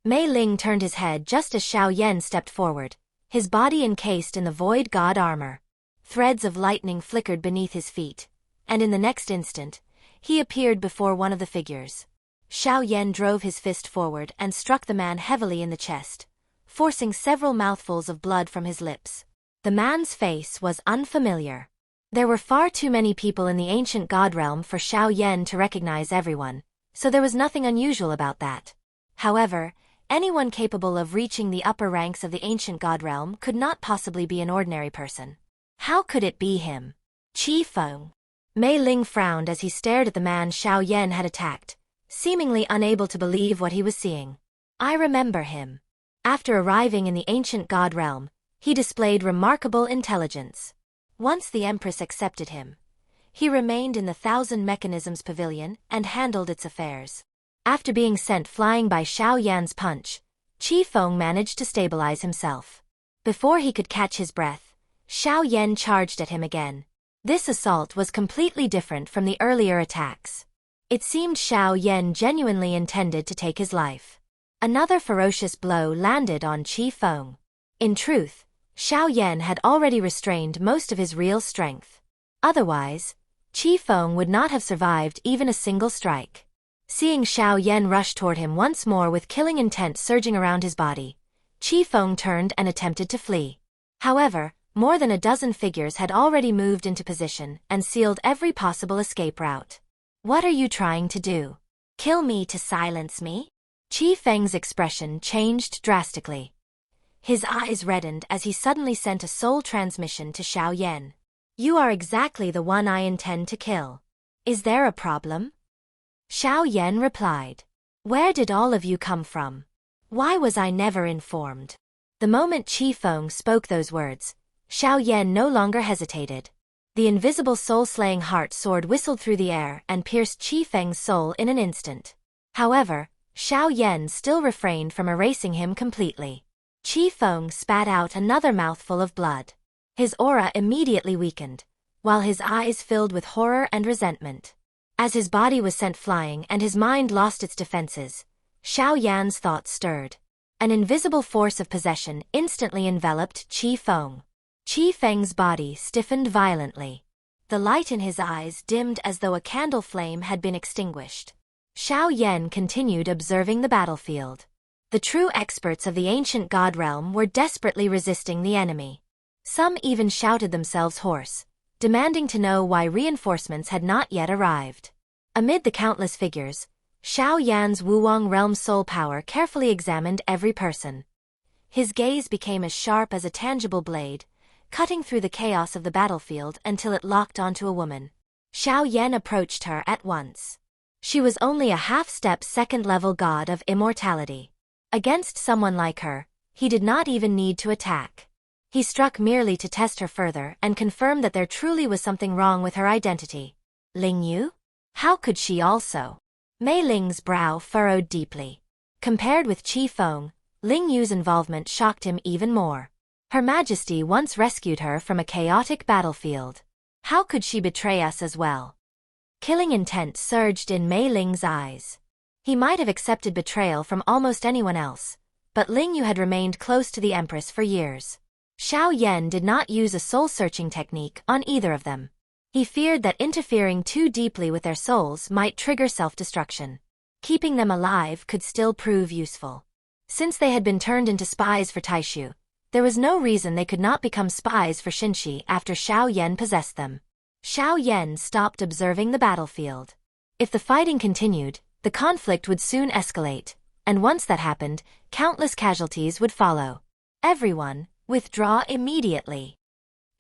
Mei Ling turned his head just as Xiao Yan stepped forward, his body encased in the void god armor. Threads of lightning flickered beneath his feet, and in the next instant, he appeared before one of the figures. Xiao Yan drove his fist forward and struck the man heavily in the chest, forcing several mouthfuls of blood from his lips. The man's face was unfamiliar. There were far too many people in the ancient god realm for Xiao Yan to recognize everyone, so there was nothing unusual about that. However, anyone capable of reaching the upper ranks of the ancient god realm could not possibly be an ordinary person. How could it be him? Feng. Mei Ling frowned as he stared at the man Xiao Yan had attacked, seemingly unable to believe what he was seeing. I remember him. After arriving in the ancient god realm, he displayed remarkable intelligence. Once the Empress accepted him, he remained in the Thousand Mechanisms Pavilion and handled its affairs. After being sent flying by Xiao Yan's punch, Feng managed to stabilize himself. Before he could catch his breath, Xiao Yan charged at him again. This assault was completely different from the earlier attacks. It seemed Xiao Yan genuinely intended to take his life. Another ferocious blow landed on Feng. In truth, Xiao Yan had already restrained most of his real strength. Otherwise, Feng would not have survived even a single strike. Seeing Xiao Yan rush toward him once more with killing intent surging around his body, Feng turned and attempted to flee. However, more than a dozen figures had already moved into position and sealed every possible escape route. What are you trying to do? Kill me to silence me? Feng's expression changed drastically. His eyes reddened as he suddenly sent a soul transmission to Xiao Yan. You are exactly the one I intend to kill. Is there a problem? Xiao Yan replied. Where did all of you come from? Why was I never informed? The moment Feng spoke those words, Xiao Yan no longer hesitated. The invisible soul-slaying heart sword whistled through the air and pierced Feng's soul in an instant. However, Xiao Yan still refrained from erasing him completely. Feng spat out another mouthful of blood. His aura immediately weakened, while his eyes filled with horror and resentment. As his body was sent flying and his mind lost its defenses, Xiao Yan's thoughts stirred. An invisible force of possession instantly enveloped Feng. Feng's body stiffened violently. The light in his eyes dimmed as though a candle flame had been extinguished. Xiao Yan continued observing the battlefield. The true experts of the ancient god realm were desperately resisting the enemy. Some even shouted themselves hoarse, demanding to know why reinforcements had not yet arrived. Amid the countless figures, Xiao Yan's Wuwang realm soul power carefully examined every person. His gaze became as sharp as a tangible blade, cutting through the chaos of the battlefield until it locked onto a woman. Xiao Yan approached her at once. She was only a half-step second-level god of immortality. Against someone like her, he did not even need to attack. He struck merely to test her further and confirm that there truly was something wrong with her identity. Ling Yu? How could she also? Mei Ling's brow furrowed deeply. Compared with Feng, Ling Yu's involvement shocked him even more. Her Majesty once rescued her from a chaotic battlefield. How could she betray us as well? Killing intent surged in Mei Ling's eyes. He might have accepted betrayal from almost anyone else, but Ling Yu had remained close to the Empress for years. Xiao Yan did not use a soul-searching technique on either of them. He feared that interfering too deeply with their souls might trigger self-destruction. Keeping them alive could still prove useful. Since they had been turned into spies for Taishu, there was no reason they could not become spies for Xinshi after Xiao Yan possessed them. Xiao Yan stopped observing the battlefield. If the fighting continued, the conflict would soon escalate, and once that happened, countless casualties would follow. Everyone, withdraw immediately.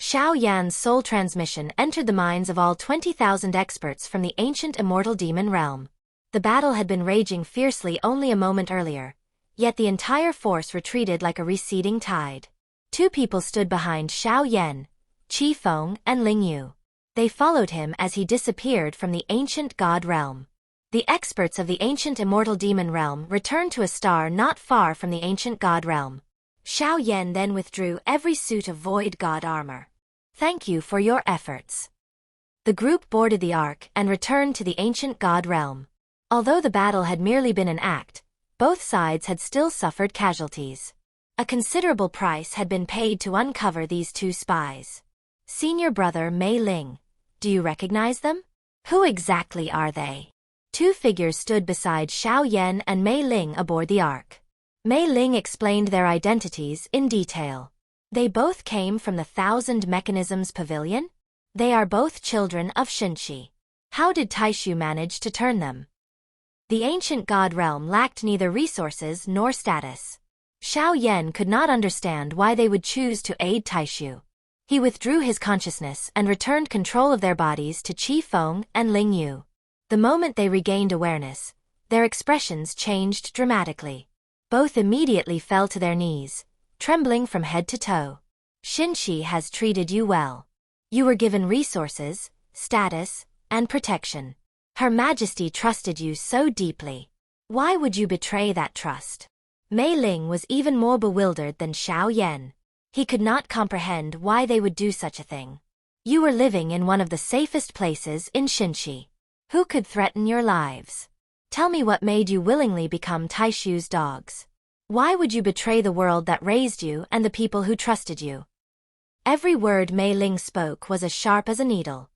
Xiao Yan's soul transmission entered the minds of all 20,000 experts from the ancient immortal demon realm. The battle had been raging fiercely only a moment earlier, yet the entire force retreated like a receding tide. Two people stood behind Xiao Yan, Feng and Ling Yu. They followed him as he disappeared from the ancient god realm. The experts of the ancient immortal demon realm returned to a star not far from the ancient god realm. Xiao Yan then withdrew every suit of void god armor. Thank you for your efforts. The group boarded the ark and returned to the ancient god realm. Although the battle had merely been an act, Both sides had still suffered casualties. A considerable price had been paid to uncover these two spies. Senior brother Mei Ling. Do you recognize them? Who exactly are they? Two figures stood beside Xiao Yan and Mei Ling aboard the Ark. Mei Ling explained their identities in detail. They both came from the Thousand Mechanisms Pavilion? They are both children of Xinshi. How did Taishu manage to turn them? The ancient god realm lacked neither resources nor status. Xiao Yan could not understand why they would choose to aid Taishu. He withdrew his consciousness and returned control of their bodies to Feng and Ling Yu. The moment they regained awareness, their expressions changed dramatically. Both immediately fell to their knees, trembling from head to toe. Xinshi has treated you well. You were given resources, status, and protection. Her Majesty trusted you so deeply. Why would you betray that trust? Mei Ling was even more bewildered than Xiao Yan. He could not comprehend why they would do such a thing. You were living in one of the safest places in Xinshi. Who could threaten your lives? Tell me what made you willingly become Taishu's dogs. Why would you betray the world that raised you and the people who trusted you? Every word Mei Ling spoke was as sharp as a needle.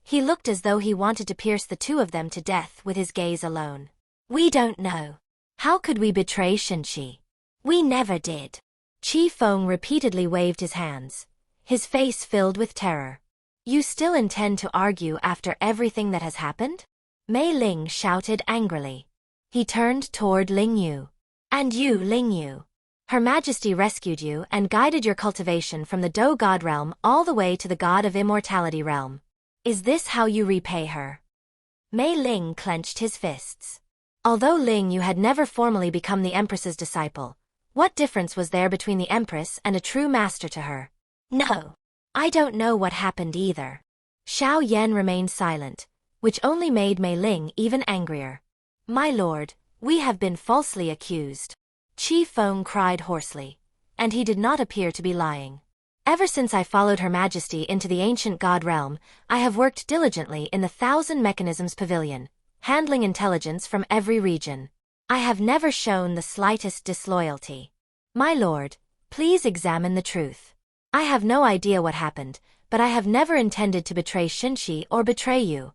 He looked as though he wanted to pierce the two of them to death with his gaze alone. We don't know. How could we betray Xinshi? We never did. Feng repeatedly waved his hands, his face filled with terror. You still intend to argue after everything that has happened? Mei Ling shouted angrily. He turned toward Ling Yu. And you, Ling Yu. Her Majesty rescued you and guided your cultivation from the Do God realm all the way to the God of Immortality realm. Is this how you repay her? Mei Ling clenched his fists. Although Ling Yu had never formally become the Empress's disciple, what difference was there between the Empress and a true master to her? No. I don't know what happened either. Xiao Yan remained silent, which only made Mei Ling even angrier. My lord, we have been falsely accused. Feng cried hoarsely, and he did not appear to be lying. Ever since I followed Her Majesty into the ancient god realm, I have worked diligently in the Thousand Mechanisms Pavilion, handling intelligence from every region. I have never shown the slightest disloyalty. My lord, please examine the truth. I have no idea what happened, but I have never intended to betray Xinshi or betray you.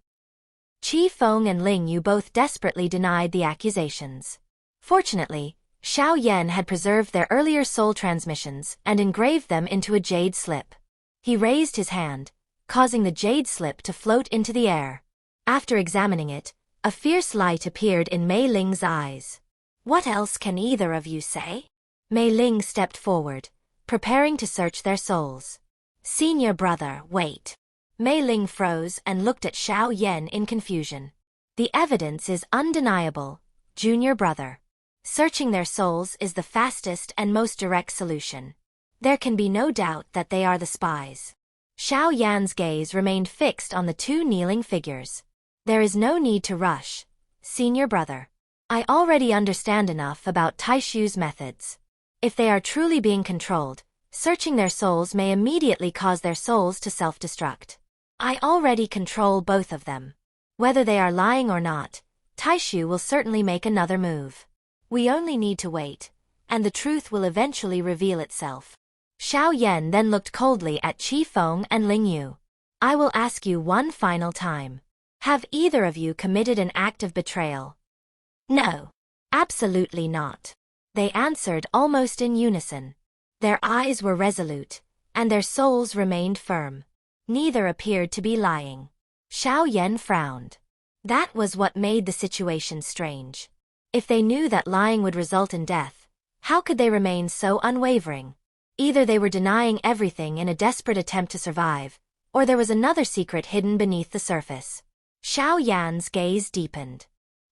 Feng and Ling Yu both desperately denied the accusations. Fortunately, Xiao Yan had preserved their earlier soul transmissions and engraved them into a jade slip. He raised his hand, causing the jade slip to float into the air. After examining it, a fierce light appeared in Mei Ling's eyes. What else can either of you say? Mei Ling stepped forward, preparing to search their souls. Senior brother, wait. Mei Ling froze and looked at Xiao Yan in confusion. The evidence is undeniable, junior brother. Searching their souls is the fastest and most direct solution. There can be no doubt that they are the spies. Xiao Yan's gaze remained fixed on the two kneeling figures. There is no need to rush, senior brother. I already understand enough about Taishu's methods. If they are truly being controlled, searching their souls may immediately cause their souls to self-destruct. I already control both of them. Whether they are lying or not, Taishu will certainly make another move. We only need to wait, and the truth will eventually reveal itself. Xiao Yan then looked coldly at Feng and Ling Yu. I will ask you one final time. Have either of you committed an act of betrayal? No. Absolutely not. They answered almost in unison. Their eyes were resolute, and their souls remained firm. Neither appeared to be lying. Xiao Yan frowned. That was what made the situation strange. If they knew that lying would result in death, how could they remain so unwavering? Either they were denying everything in a desperate attempt to survive, or there was another secret hidden beneath the surface. Xiao Yan's gaze deepened.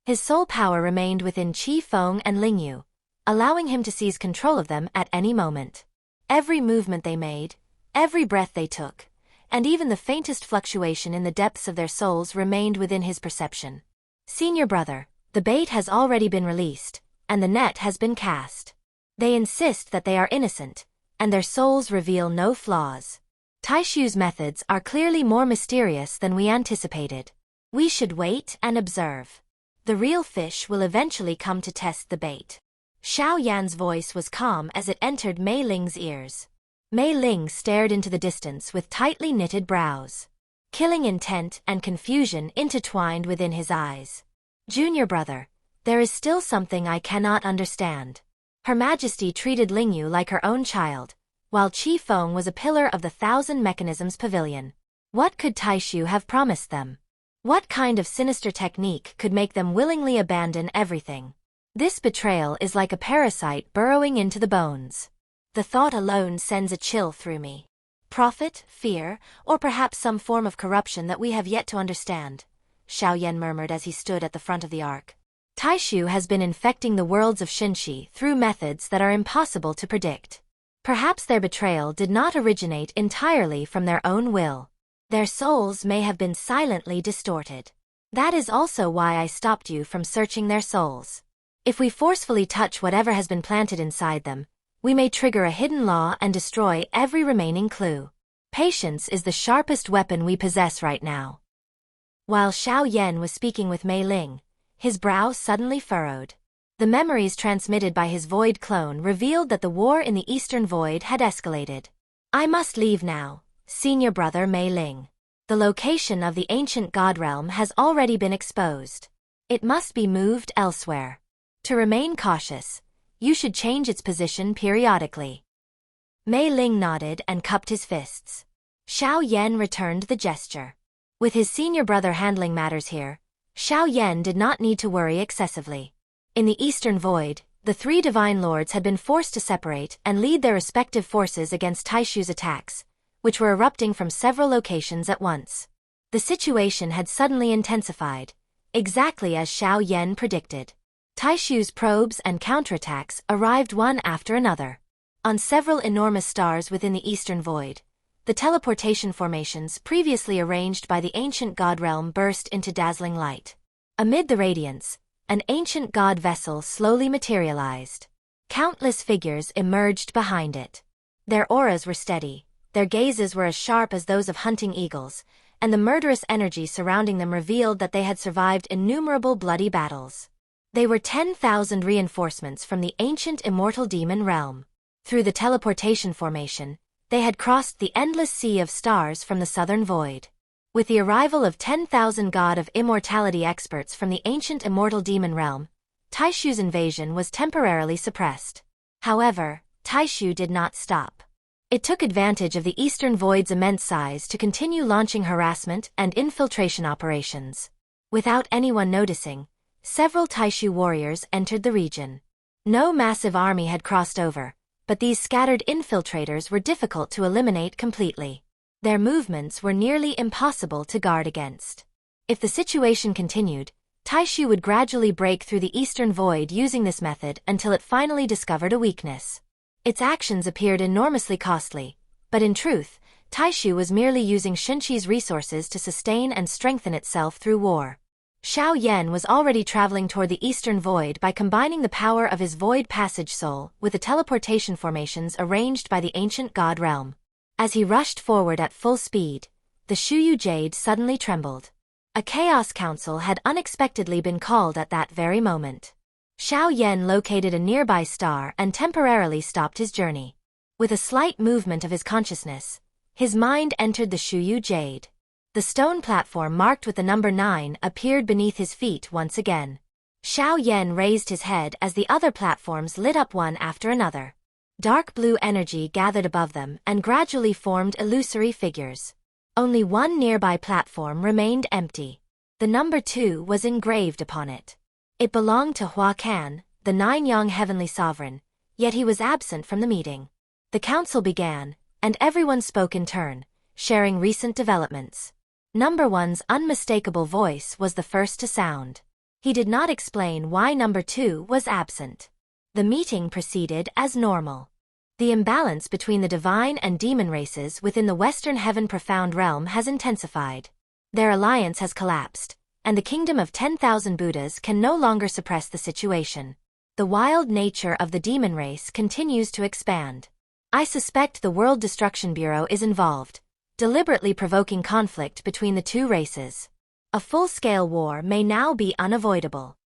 His soul power remained within Feng and Ling Yu, allowing him to seize control of them at any moment. Every movement they made, every breath they took, and even the faintest fluctuation in the depths of their souls remained within his perception. Senior brother, the bait has already been released, and the net has been cast. They insist that they are innocent, and their souls reveal no flaws. Taishu's methods are clearly more mysterious than we anticipated. We should wait and observe. The real fish will eventually come to test the bait. Xiao Yan's voice was calm as it entered Mei Ling's ears. Mei Ling stared into the distance with tightly knitted brows. Killing intent and confusion intertwined within his eyes. Junior brother, there is still something I cannot understand. Her Majesty treated Lingyu like her own child, while Feng was a pillar of the Thousand Mechanisms Pavilion. What could Taishu have promised them? What kind of sinister technique could make them willingly abandon everything? This betrayal is like a parasite burrowing into the bones. The thought alone sends a chill through me. Profit, fear, or perhaps some form of corruption that we have yet to understand, Xiao Yan murmured as he stood at the front of the ark. Taishu has been infecting the worlds of Xinshi through methods that are impossible to predict. Perhaps their betrayal did not originate entirely from their own will. Their souls may have been silently distorted. That is also why I stopped you from searching their souls. If we forcefully touch whatever has been planted inside them, we may trigger a hidden law and destroy every remaining clue. Patience is the sharpest weapon we possess right now. While Xiao Yan was speaking with Mei Ling, his brow suddenly furrowed. The memories transmitted by his void clone revealed that the war in the Eastern Void had escalated. I must leave now, senior brother Mei Ling. The location of the ancient god realm has already been exposed. It must be moved elsewhere. To remain cautious, you should change its position periodically. Mei Ling nodded and cupped his fists. Xiao Yan returned the gesture. With his senior brother handling matters here, Xiao Yan did not need to worry excessively. In the Eastern Void, the three divine lords had been forced to separate and lead their respective forces against Taishu's attacks, which were erupting from several locations at once. The situation had suddenly intensified, exactly as Xiao Yan predicted. Taishu's probes and counterattacks arrived one after another. On several enormous stars within the Eastern Void, the teleportation formations previously arranged by the ancient god realm burst into dazzling light. Amid the radiance, an ancient god vessel slowly materialized. Countless figures emerged behind it. Their auras were steady, their gazes were as sharp as those of hunting eagles, and the murderous energy surrounding them revealed that they had survived innumerable bloody battles. They were 10,000 reinforcements from the ancient immortal demon realm. Through the teleportation formation, they had crossed the endless sea of stars from the southern void. With the arrival of 10,000 god of immortality experts from the ancient immortal demon realm, Taishu's invasion was temporarily suppressed. However, Taishu did not stop. It took advantage of the Eastern Void's immense size to continue launching harassment and infiltration operations. Without anyone noticing, several Taishu warriors entered the region. No massive army had crossed over, but these scattered infiltrators were difficult to eliminate completely. Their movements were nearly impossible to guard against. If the situation continued, Taishu would gradually break through the Eastern Void using this method until it finally discovered a weakness. Its actions appeared enormously costly, but in truth, Taishu was merely using Shinshi's resources to sustain and strengthen itself through war. Xiao Yan was already traveling toward the Eastern Void by combining the power of his Void Passage Soul with the teleportation formations arranged by the ancient god realm. As he rushed forward at full speed, the Shuyu Jade suddenly trembled. A Chaos Council had unexpectedly been called at that very moment. Xiao Yan located a nearby star and temporarily stopped his journey. With a slight movement of his consciousness, his mind entered the Shuyu Jade. The stone platform marked with the number 9 appeared beneath his feet once again. Xiao Yan raised his head as the other platforms lit up one after another. Dark blue energy gathered above them and gradually formed illusory figures. Only one nearby platform remained empty. The number 2 was engraved upon it. It belonged to Hua Kan, the Nine-Yang Heavenly Sovereign, yet he was absent from the meeting. The council began, and everyone spoke in turn, sharing recent developments. Number 1's unmistakable voice was the first to sound. He did not explain why number 2 was absent. The meeting proceeded as normal. The imbalance between the divine and demon races within the Western Heaven Profound Realm has intensified. Their alliance has collapsed, and the kingdom of 10,000 Buddhas can no longer suppress the situation. The wild nature of the demon race continues to expand. I suspect the World Destruction Bureau is involved, deliberately provoking conflict between the two races. A full-scale war may now be unavoidable.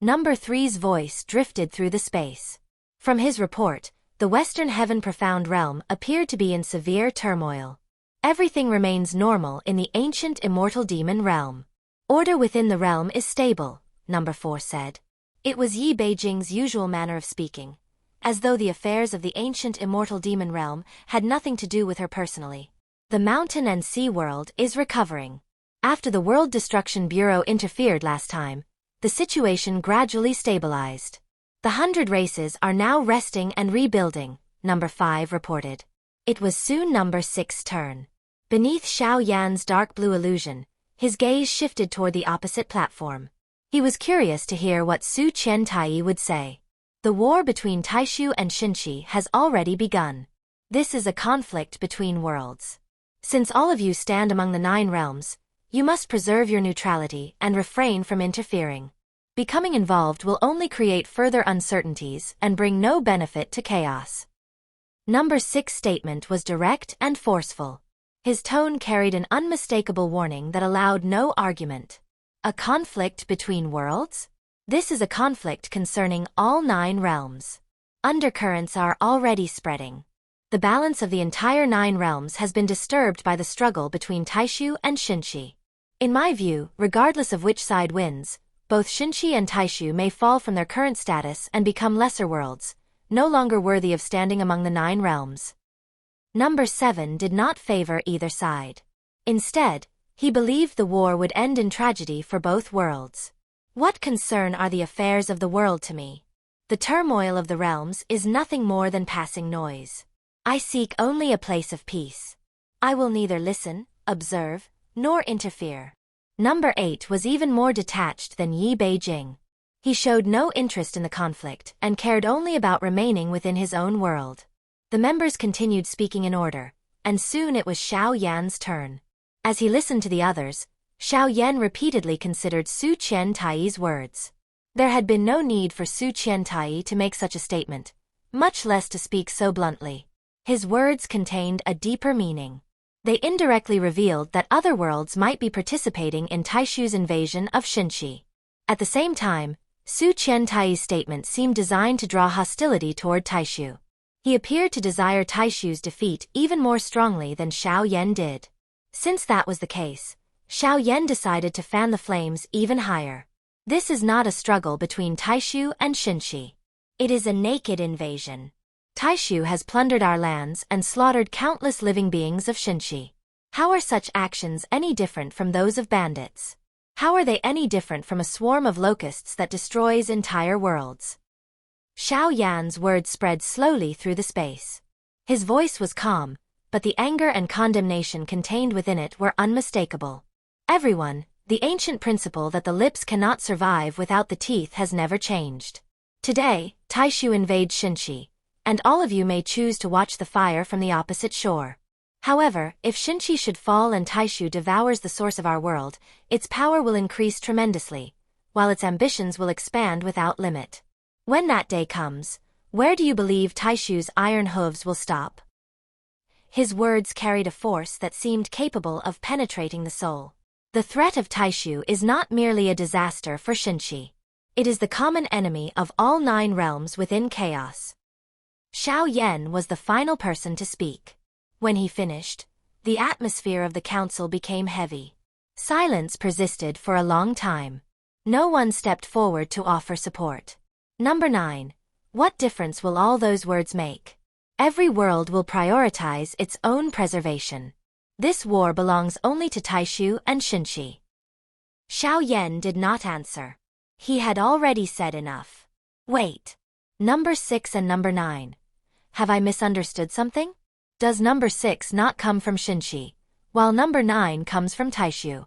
Number 3's voice drifted through the space. From his report, the Western Heaven Profound Realm appeared to be in severe turmoil. Everything remains normal in the ancient immortal demon realm. Order within the realm is stable, Number 4 said. It was Yi Beijing's usual manner of speaking, as though the affairs of the ancient immortal demon realm had nothing to do with her personally. The mountain and sea world is recovering. After the World Destruction Bureau interfered last time, the situation gradually stabilized. The 100 races are now resting and rebuilding, Number 5 reported. It was soon Number 6's turn. Beneath Xiao Yan's dark blue illusion, his gaze shifted toward the opposite platform. He was curious to hear what Su Qian Tai would say. The war between Taishu and Xinqi has already begun. This is a conflict between worlds. Since all of you stand among the 9 realms, you must preserve your neutrality and refrain from interfering. Becoming involved will only create further uncertainties and bring no benefit to chaos. Number 6's statement was direct and forceful. His tone carried an unmistakable warning that allowed no argument. A conflict between worlds? This is a conflict concerning all 9 realms. Undercurrents are already spreading. The balance of the entire 9 realms has been disturbed by the struggle between Taishu and Xinqi. In my view, regardless of which side wins, both Xinqi and Taishu may fall from their current status and become lesser worlds, no longer worthy of standing among the 9 realms. Number 7 did not favor either side. Instead, he believed the war would end in tragedy for both worlds. What concern are the affairs of the world to me? The turmoil of the realms is nothing more than passing noise. I seek only a place of peace. I will neither listen, observe, nor interfere. Number 8 was even more detached than Yi Beijing. He showed no interest in the conflict and cared only about remaining within his own world. The members continued speaking in order, and soon it was Xiao Yan's turn. As he listened to the others, Xiao Yan repeatedly considered Su Qian Tai's words. There had been no need for Su Qian Tai to make such a statement, much less to speak so bluntly. His words contained a deeper meaning. They indirectly revealed that other worlds might be participating in Taishu's invasion of Xinqi. At the same time, Su Qian Tai's statement seemed designed to draw hostility toward Taishu. He appeared to desire Taishu's defeat even more strongly than Xiao Yan did. Since that was the case, Xiao Yan decided to fan the flames even higher. This is not a struggle between Taishu and Xinqi. It is a naked invasion. Taishu has plundered our lands and slaughtered countless living beings of Xinqi. How are such actions any different from those of bandits? How are they any different from a swarm of locusts that destroys entire worlds? Xiao Yan's words spread slowly through the space. His voice was calm, but the anger and condemnation contained within it were unmistakable. Everyone, the ancient principle that the lips cannot survive without the teeth has never changed. Today, Taishu invades Xinqi, and all of you may choose to watch the fire from the opposite shore. However, if Xinqi should fall and Taishu devours the source of our world, its power will increase tremendously, while its ambitions will expand without limit. When that day comes, where do you believe Taishu's iron hooves will stop? His words carried a force that seemed capable of penetrating the soul. The threat of Taishu is not merely a disaster for Xinqi. It is the common enemy of all 9 realms within chaos. Xiao Yan was the final person to speak. When he finished, the atmosphere of the council became heavy. Silence persisted for a long time. No one stepped forward to offer support. Number 9. What difference will all those words make? Every world will prioritize its own preservation. This war belongs only to Taishu and Xinqi. Xiao Yan did not answer. He had already said enough. Wait. Number 6 and Number 9. Have I misunderstood something? Does Number 6 not come from Xinqi, while Number 9 comes from Taishu?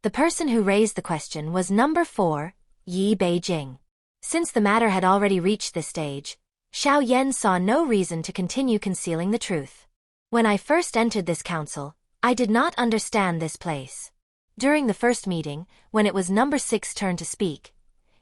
The person who raised the question was Number 4, Yi Beijing. Since the matter had already reached this stage, Xiao Yan saw no reason to continue concealing the truth. When I first entered this council, I did not understand this place. During the first meeting, when it was Number 6's turn to speak,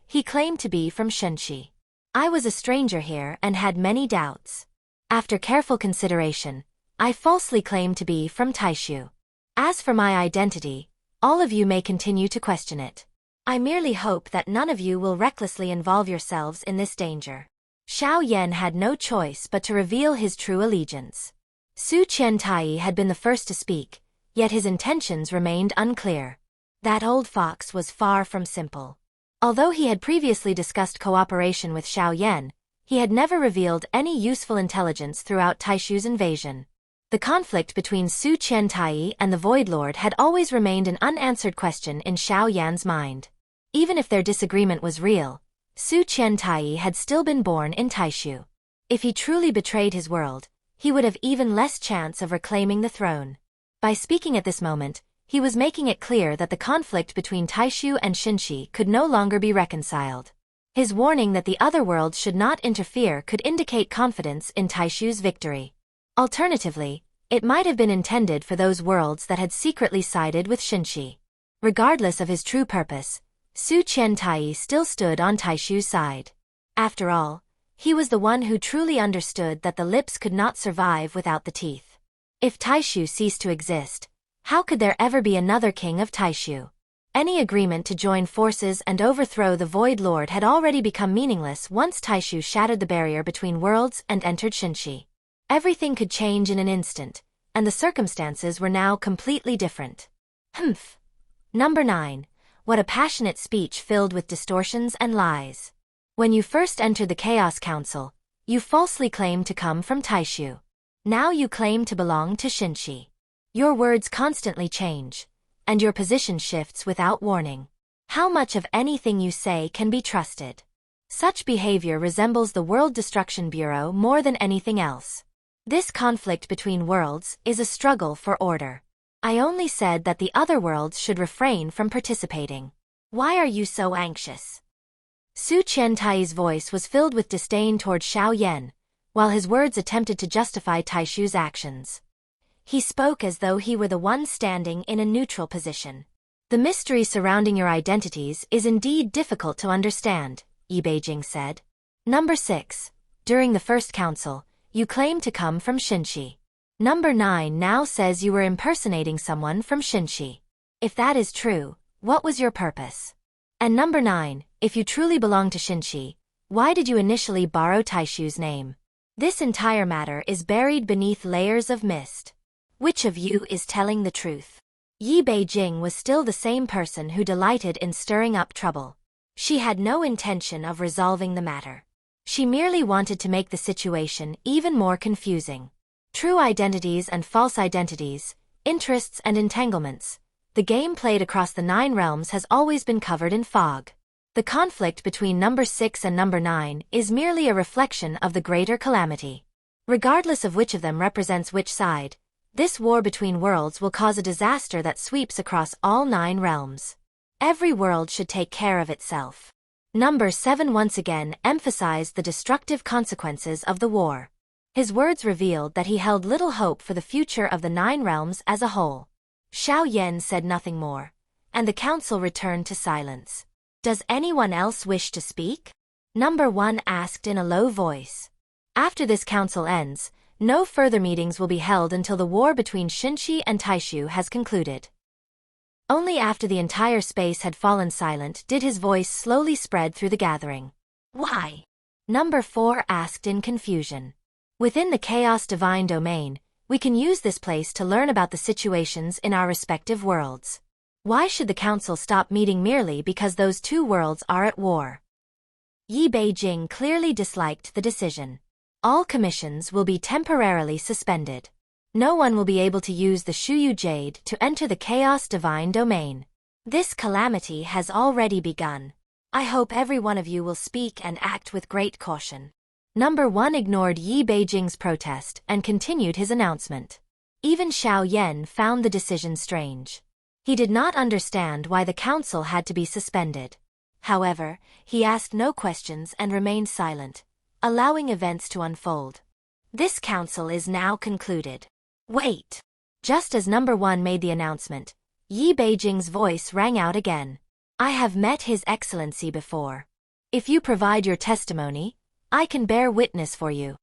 he claimed to be from Xinqi. I was a stranger here and had many doubts. After careful consideration, I falsely claimed to be from Taishu. As for my identity, All of you may continue to question it. I merely hope that none of you will recklessly involve yourselves in this danger. Xiao Yan had no choice but to reveal his true allegiance. Su Qiantai had been the first to speak, yet his intentions remained unclear. That old fox was far from simple. Although he had previously discussed cooperation with Xiao Yan, he had never revealed any useful intelligence throughout Taishu's invasion. The conflict between Su Qiantai and the Void Lord had always remained an unanswered question in Xiao Yan's mind. Even if their disagreement was real, Su Qiantai had still been born in Taishu. If he truly betrayed his world, he would have even less chance of reclaiming the throne. By speaking at this moment, he was making it clear that the conflict between Taishu and Xinshi could no longer be reconciled. His warning that the other worlds should not interfere could indicate confidence in Taishu's victory. Alternatively, it might have been intended for those worlds that had secretly sided with Xinshi. Regardless of his true purpose, Su Qiantai still stood on Taishu's side. After all, he was the one who truly understood that the lips could not survive without the teeth. If Taishu ceased to exist, how could there ever be another king of Taishu? Any agreement to join forces and overthrow the Void Lord had already become meaningless once Taishu shattered the barrier between worlds and entered Xinshi. Everything could change in an instant, and the circumstances were now completely different. Humph. Number 9. What a passionate speech filled with distortions and lies. When you first entered the Chaos Council, you falsely claimed to come from Taishu. Now you claim to belong to Xinshi. Your words constantly change, and your position shifts without warning. How much of anything you say can be trusted? Such behavior resembles the World Destruction Bureau more than anything else. This conflict between worlds is a struggle for order. I only said that the other worlds should refrain from participating. Why are you so anxious? Su Qiantai's voice was filled with disdain toward Xiao Yan, while his words attempted to justify Taishu's actions. He spoke as though he were the one standing in a neutral position. The mystery surrounding your identities is indeed difficult to understand, Yi Beijing said. Number 6. During the first council, you claimed to come from Xinshi. Number 9 now says you were impersonating someone from Xinshi. If that is true, what was your purpose? And number 9, if you truly belong to Xinshi, why did you initially borrow Taishu's name? This entire matter is buried beneath layers of mist. Which of you is telling the truth? Yi Beijing was still the same person who delighted in stirring up trouble. She had no intention of resolving the matter. She merely wanted to make the situation even more confusing. True identities and false identities, interests and entanglements. The game played across the 9 realms has always been covered in fog. The conflict between number 6 and number 9 is merely a reflection of the greater calamity. Regardless of which of them represents which side, this war between worlds will cause a disaster that sweeps across all 9 realms. Every world should take care of itself. Number 7 once again emphasized the destructive consequences of the war. His words revealed that he held little hope for the future of the 9 realms as a whole. Xiao Yan said nothing more, and the council returned to silence. Does anyone else wish to speak? Number 1 asked in a low voice. After this council ends, no further meetings will be held until the war between Xinshi and Taishu has concluded. Only after the entire space had fallen silent did his voice slowly spread through the gathering. Why? Number 4 asked in confusion. Within the Chaos Divine Domain, we can use this place to learn about the situations in our respective worlds. Why should the council stop meeting merely because those 2 worlds are at war? Yi Beijing clearly disliked the decision. All commissions will be temporarily suspended. No one will be able to use the Shuyu Jade to enter the Chaos Divine Domain. This calamity has already begun. I hope every one of you will speak and act with great caution. Number 1 ignored Yi Beijing's protest and continued his announcement. Even Xiao Yan found the decision strange. He did not understand why the council had to be suspended. However, he asked no questions and remained silent, allowing events to unfold. This council is now concluded. Wait! Just as number 1 made the announcement, Yi Beijing's voice rang out again. I have met His Excellency before. If you provide your testimony, I can bear witness for you.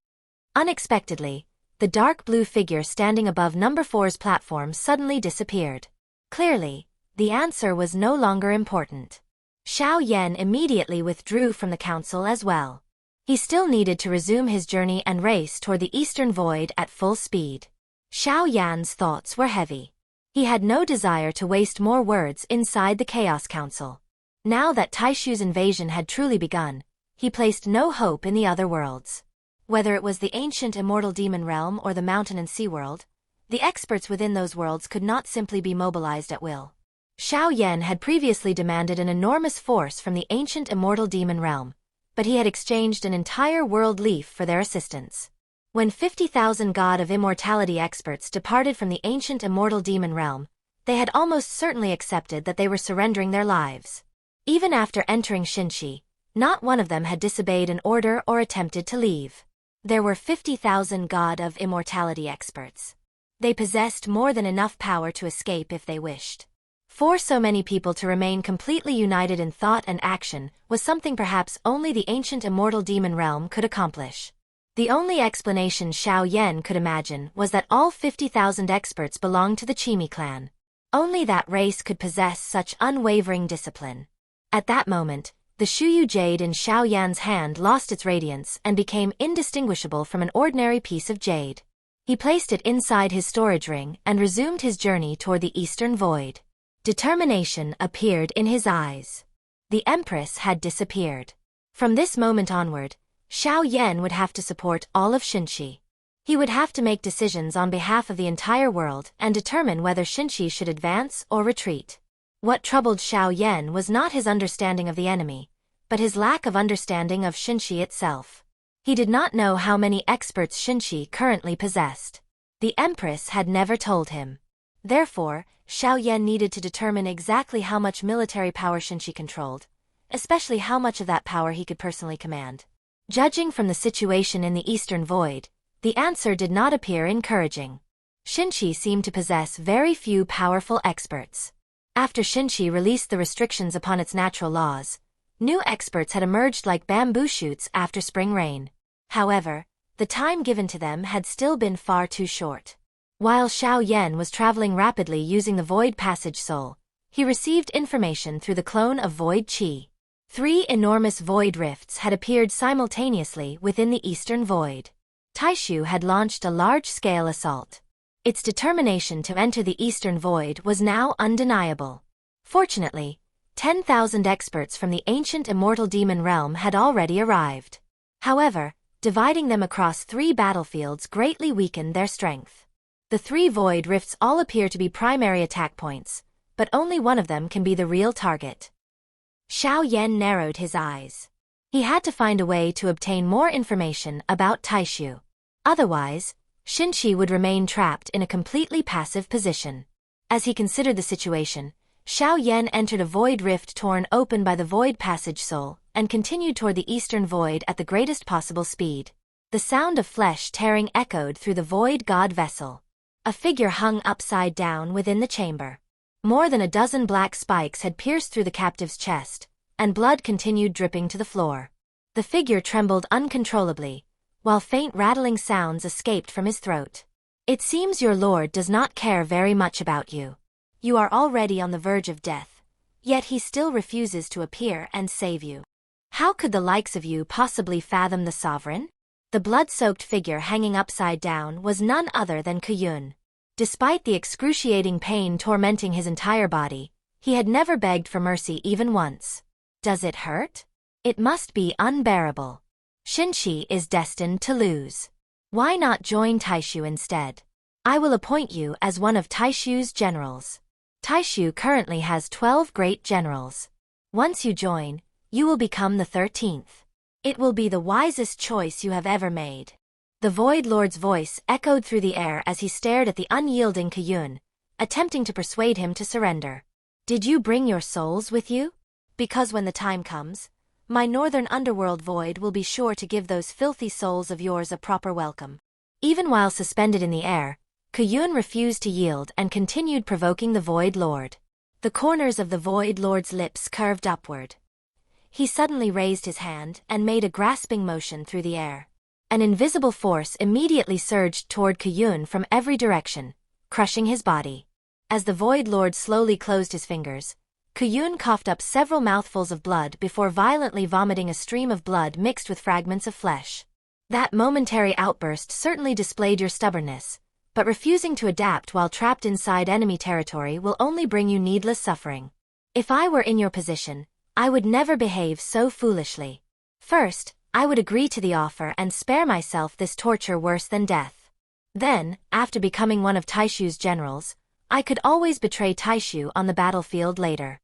Unexpectedly, the dark blue figure standing above number 4's platform suddenly disappeared. Clearly, The answer was no longer important. Xiao Yan immediately withdrew from the council as well. He still needed to resume his journey and race toward the eastern void at full speed. Xiao Yan's thoughts were heavy. He had no desire to waste more words inside the Chaos Council. Now that Taishu's invasion had truly begun, he placed no hope in the other worlds. Whether it was the ancient immortal demon realm or the mountain and sea world, the experts within those worlds could not simply be mobilized at will. Xiao Yan had previously demanded an enormous force from the ancient immortal demon realm, but he had exchanged an entire world leaf for their assistance. When 50,000 God of Immortality experts departed from the ancient immortal demon realm, they had almost certainly accepted that they were surrendering their lives. Even after entering Xinxi, not one of them had disobeyed an order or attempted to leave. There were 50,000 God of Immortality experts. They possessed more than enough power to escape if they wished. For so many people to remain completely united in thought and action was something perhaps only the ancient immortal demon realm could accomplish. The only explanation Xiao Yan could imagine was that all 50,000 experts belonged to the Qimi clan. Only that race could possess such unwavering discipline. At that moment, the Shuyu jade in Xiao Yan's hand lost its radiance and became indistinguishable from an ordinary piece of jade. He placed it inside his storage ring and resumed his journey toward the eastern void. Determination appeared in his eyes. The Empress had disappeared. From this moment onward, Xiao Yan would have to support all of Xinxi. He would have to make decisions on behalf of the entire world and determine whether Xinxi should advance or retreat. What troubled Xiao Yan was not his understanding of the enemy, but his lack of understanding of Xinxi itself. He did not know how many experts Xinxi currently possessed. The Empress had never told him. Therefore, Xiao Yan needed to determine exactly how much military power Xinxi controlled, especially how much of that power he could personally command. Judging from the situation in the Eastern Void, the answer did not appear encouraging. Xinxi seemed to possess very few powerful experts. After Xinxi released the restrictions upon its natural laws, new experts had emerged like bamboo shoots after spring rain. However, the time given to them had still been far too short. While Xiao Yan was traveling rapidly using the Void Passage Soul, he received information through the clone of Void Qi. 3 enormous void rifts had appeared simultaneously within the Eastern Void. Taishu had launched a large-scale assault. Its determination to enter the Eastern Void was now undeniable. Fortunately, 10,000 experts from the ancient immortal demon realm had already arrived. However, dividing them across 3 battlefields greatly weakened their strength. The 3 void rifts all appear to be primary attack points, but only one of them can be the real target. Xiao Yan narrowed his eyes. He had to find a way to obtain more information about Taishu. Otherwise, Xinxi would remain trapped in a completely passive position. As he considered the situation, Xiao Yan entered a void rift torn open by the Void Passage Soul and continued toward the Eastern Void at the greatest possible speed. The sound of flesh tearing echoed through the Void God vessel. A figure hung upside down within the chamber. More than a dozen black spikes had pierced through the captive's chest, and blood continued dripping to the floor. The figure trembled uncontrollably, while faint rattling sounds escaped from his throat. "It seems your lord does not care very much about you. You are already on the verge of death, yet he still refuses to appear and save you. How could the likes of you possibly fathom the sovereign?" The blood-soaked figure hanging upside down was none other than Kuyun. Despite the excruciating pain tormenting his entire body, he had never begged for mercy even once. Does it hurt? It must be unbearable. Xinxi is destined to lose. Why not join Taishu instead? I will appoint you as one of Taishu's generals. Taishu currently has 12 great generals. Once you join, you will become the 13th. It will be the wisest choice you have ever made. The Void Lord's voice echoed through the air as he stared at the unyielding Kuyun, attempting to persuade him to surrender. Did you bring your souls with you? Because when the time comes, my northern underworld void will be sure to give those filthy souls of yours a proper welcome. Even while suspended in the air, Kuyun refused to yield and continued provoking the Void Lord. The corners of the Void Lord's lips curved upward. He suddenly raised his hand and made a grasping motion through the air. An invisible force immediately surged toward Kuyun from every direction, crushing his body. As the Void Lord slowly closed his fingers, Kuyun coughed up several mouthfuls of blood before violently vomiting a stream of blood mixed with fragments of flesh. That momentary outburst certainly displayed your stubbornness, but refusing to adapt while trapped inside enemy territory will only bring you needless suffering. If I were in your position, I would never behave so foolishly. First, I would agree to the offer and spare myself this torture worse than death. Then, after becoming one of Taishu's generals, I could always betray Taishu on the battlefield later.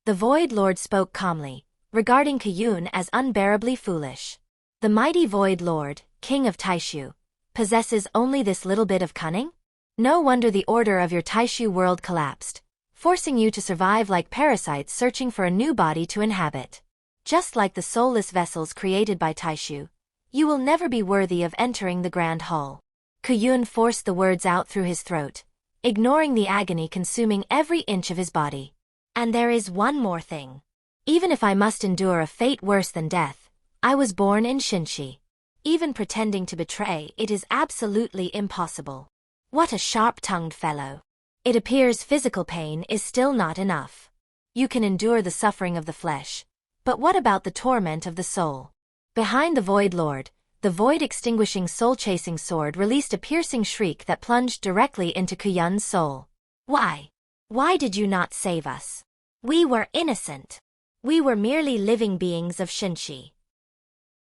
The Void Lord spoke calmly, regarding Kuyun as unbearably foolish. The mighty Void Lord, King of Taishu, possesses only this little bit of cunning? No wonder the order of your Taishu world collapsed, forcing you to survive like parasites searching for a new body to inhabit. Just like the soulless vessels created by Taishu, you will never be worthy of entering the Grand Hall. Kuyun forced the words out through his throat, ignoring the agony consuming every inch of his body. And there is one more thing. Even if I must endure a fate worse than death, I was born in Shinshi. Even pretending to betray it is absolutely impossible. What a sharp-tongued fellow. It appears physical pain is still not enough. You can endure the suffering of the flesh, but what about the torment of the soul? Behind the Void Lord, the void-extinguishing soul-chasing sword released a piercing shriek that plunged directly into Kuyun's soul. Why? Why did you not save us? We were innocent. We were merely living beings of Shinshi.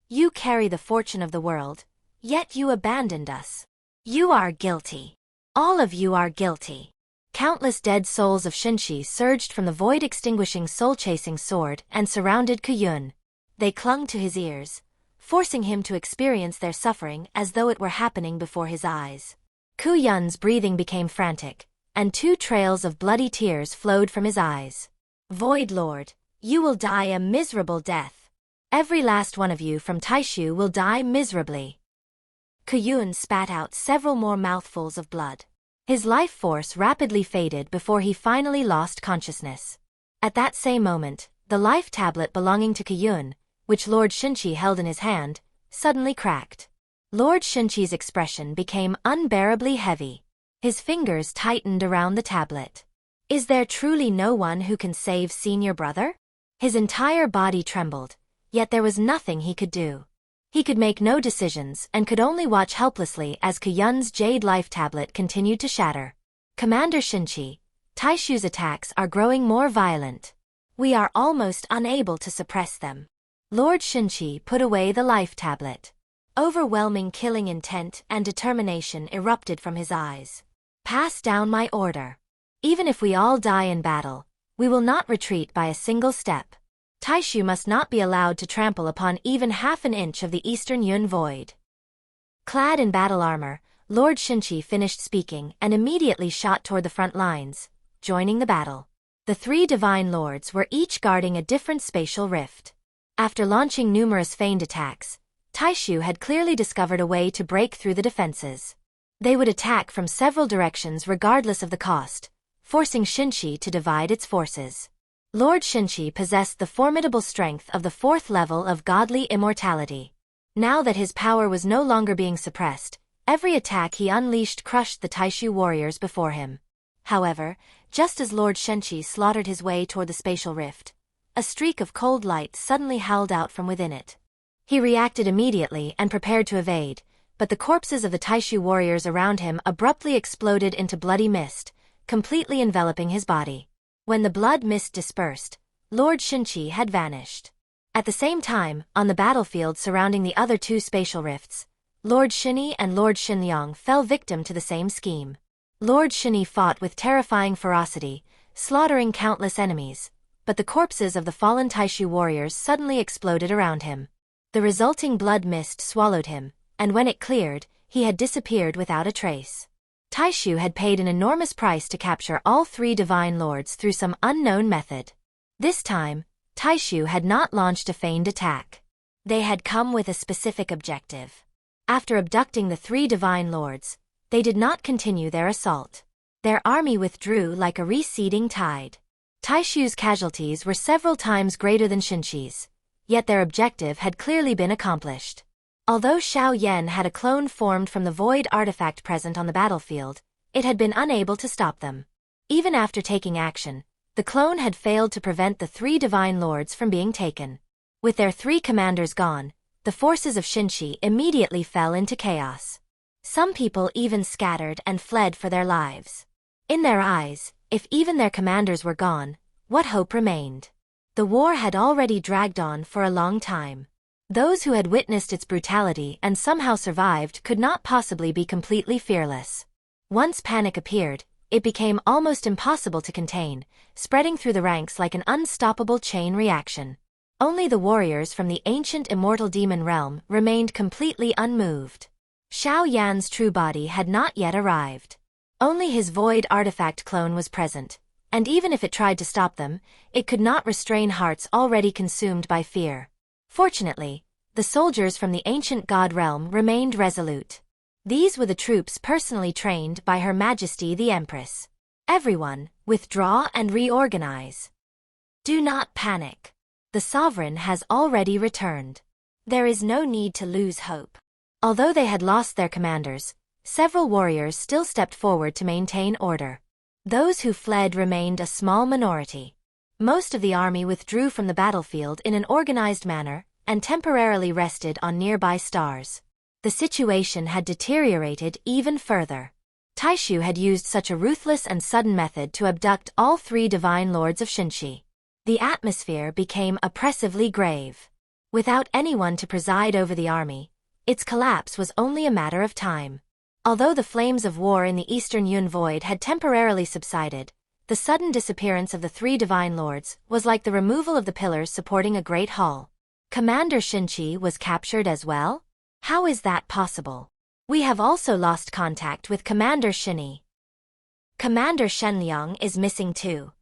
You carry the fortune of the world, yet you abandoned us. You are guilty. All of you are guilty. Countless dead souls of Shinshi surged from the void-extinguishing soul-chasing sword and surrounded Kuyun. They clung to his ears, forcing him to experience their suffering as though it were happening before his eyes. Kuyun's breathing became frantic, and 2 trails of bloody tears flowed from his eyes. Void Lord, you will die a miserable death. Every last one of you from Taishu will die miserably. Kuyun spat out several more mouthfuls of blood. His life force rapidly faded before he finally lost consciousness. At that same moment, the life tablet belonging to Kuyun, which Lord Shinchi held in his hand, suddenly cracked. Lord Shinchi's expression became unbearably heavy. His fingers tightened around the tablet. Is there truly no one who can save senior brother? His entire body trembled, yet there was nothing he could do. He could make no decisions and could only watch helplessly as Kuyun's jade life tablet continued to shatter. Commander Shinchi, Taishu's attacks are growing more violent. We are almost unable to suppress them. Lord Shinchi put away the life tablet. Overwhelming killing intent and determination erupted from his eyes. Pass down my order. Even if we all die in battle, we will not retreat by a single step. Taishu must not be allowed to trample upon even half an inch of the Eastern Yun Void. Clad in battle armor, Lord Shinchi finished speaking and immediately shot toward the front lines, joining the battle. The 3 divine lords were each guarding a different spatial rift. After launching numerous feigned attacks, Taishu had clearly discovered a way to break through the defenses. They would attack from several directions regardless of the cost, forcing Shinshi to divide its forces. Lord Shinchi possessed the formidable strength of the 4th level of godly immortality. Now that his power was no longer being suppressed, every attack he unleashed crushed the Taishu warriors before him. However, just as Lord Shinchi slaughtered his way toward the spatial rift, a streak of cold light suddenly howled out from within it. He reacted immediately and prepared to evade, but the corpses of the Taishu warriors around him abruptly exploded into bloody mist, completely enveloping his body. When the blood mist dispersed, Lord Shinchi had vanished. At the same time, on the battlefield surrounding the other 2 spatial rifts, Lord Shinyi and Lord Xinliang fell victim to the same scheme. Lord Shinyi fought with terrifying ferocity, slaughtering countless enemies, but the corpses of the fallen Taishu warriors suddenly exploded around him. The resulting blood mist swallowed him, and when it cleared, he had disappeared without a trace. Taishu had paid an enormous price to capture all 3 divine lords through some unknown method. This time, Taishu had not launched a feigned attack. They had come with a specific objective. After abducting the 3 divine lords, they did not continue their assault. Their army withdrew like a receding tide. Taishu's casualties were several times greater than Shinchi's, yet their objective had clearly been accomplished. Although Xiao Yan had a clone formed from the void artifact present on the battlefield, it had been unable to stop them. Even after taking action, the clone had failed to prevent the three divine lords from being taken. With their three commanders gone, the forces of Xinshi immediately fell into chaos. Some people even scattered and fled for their lives. In their eyes, if even their commanders were gone, what hope remained? The war had already dragged on for a long time. Those who had witnessed its brutality and somehow survived could not possibly be completely fearless. Once panic appeared, it became almost impossible to contain, spreading through the ranks like an unstoppable chain reaction. Only the warriors from the ancient immortal demon realm remained completely unmoved. Xiao Yan's true body had not yet arrived. Only his void artifact clone was present, and even if it tried to stop them, it could not restrain hearts already consumed by fear. Fortunately, the soldiers from the ancient god realm remained resolute. These were the troops personally trained by Her Majesty the Empress. Everyone, withdraw and reorganize. Do not panic. The sovereign has already returned. There is no need to lose hope. Although they had lost their commanders, several warriors still stepped forward to maintain order. Those who fled remained a small minority. Most of the army withdrew from the battlefield in an organized manner and temporarily rested on nearby stars. The situation had deteriorated even further. Taishu had used such a ruthless and sudden method to abduct all three divine lords of Xinshi. The atmosphere became oppressively grave. Without anyone to preside over the army, its collapse was only a matter of time. Although the flames of war in the eastern Yun Void had temporarily subsided, the sudden disappearance of the three divine lords was like the removal of the pillars supporting a great hall. Commander Xinshi was captured as well? How is that possible? We have also lost contact with Commander Xinyi. Commander Shenliang is missing too.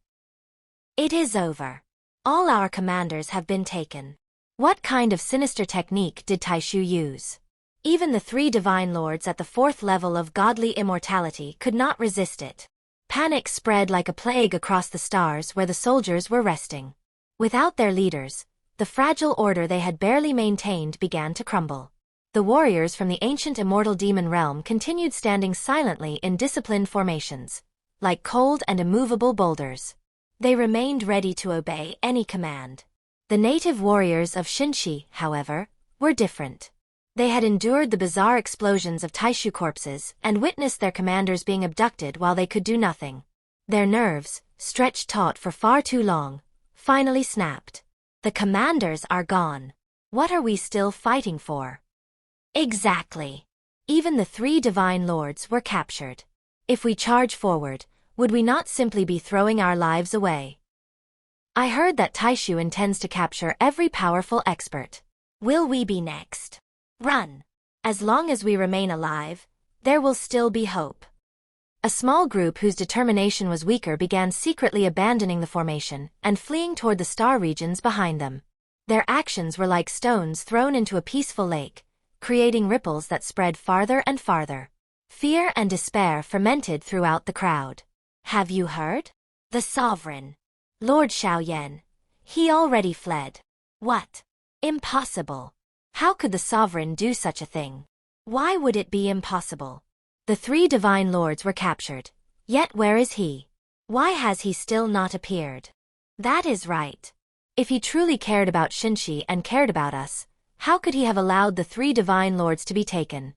It is over. All our commanders have been taken. What kind of sinister technique did Taishu use? Even the three divine lords at the fourth level of godly immortality could not resist it. Panic spread like a plague across the stars where the soldiers were resting. Without their leaders, the fragile order they had barely maintained began to crumble. The warriors from the ancient immortal demon realm continued standing silently in disciplined formations, like cold and immovable boulders. They remained ready to obey any command. The native warriors of Xinshi, however, were different. They had endured the bizarre explosions of Taishu corpses and witnessed their commanders being abducted while they could do nothing. Their nerves, stretched taut for far too long, finally snapped. The commanders are gone. What are we still fighting for? Exactly. Even the three divine lords were captured. If we charge forward, would we not simply be throwing our lives away? I heard that Taishu intends to capture every powerful expert. Will we be next? Run. As long as we remain alive, there will still be hope. A small group whose determination was weaker began secretly abandoning the formation and fleeing toward the star regions behind them. Their actions were like stones thrown into a peaceful lake, creating ripples that spread farther and farther. Fear and despair fermented throughout the crowd. Have you heard? The sovereign. Lord Xiao Yan. He already fled. What? Impossible. How could the sovereign do such a thing? Why would it be impossible? The three divine lords were captured. Yet where is he? Why has he still not appeared? That is right. If he truly cared about Xinshi and cared about us, how could he have allowed the three divine lords to be taken?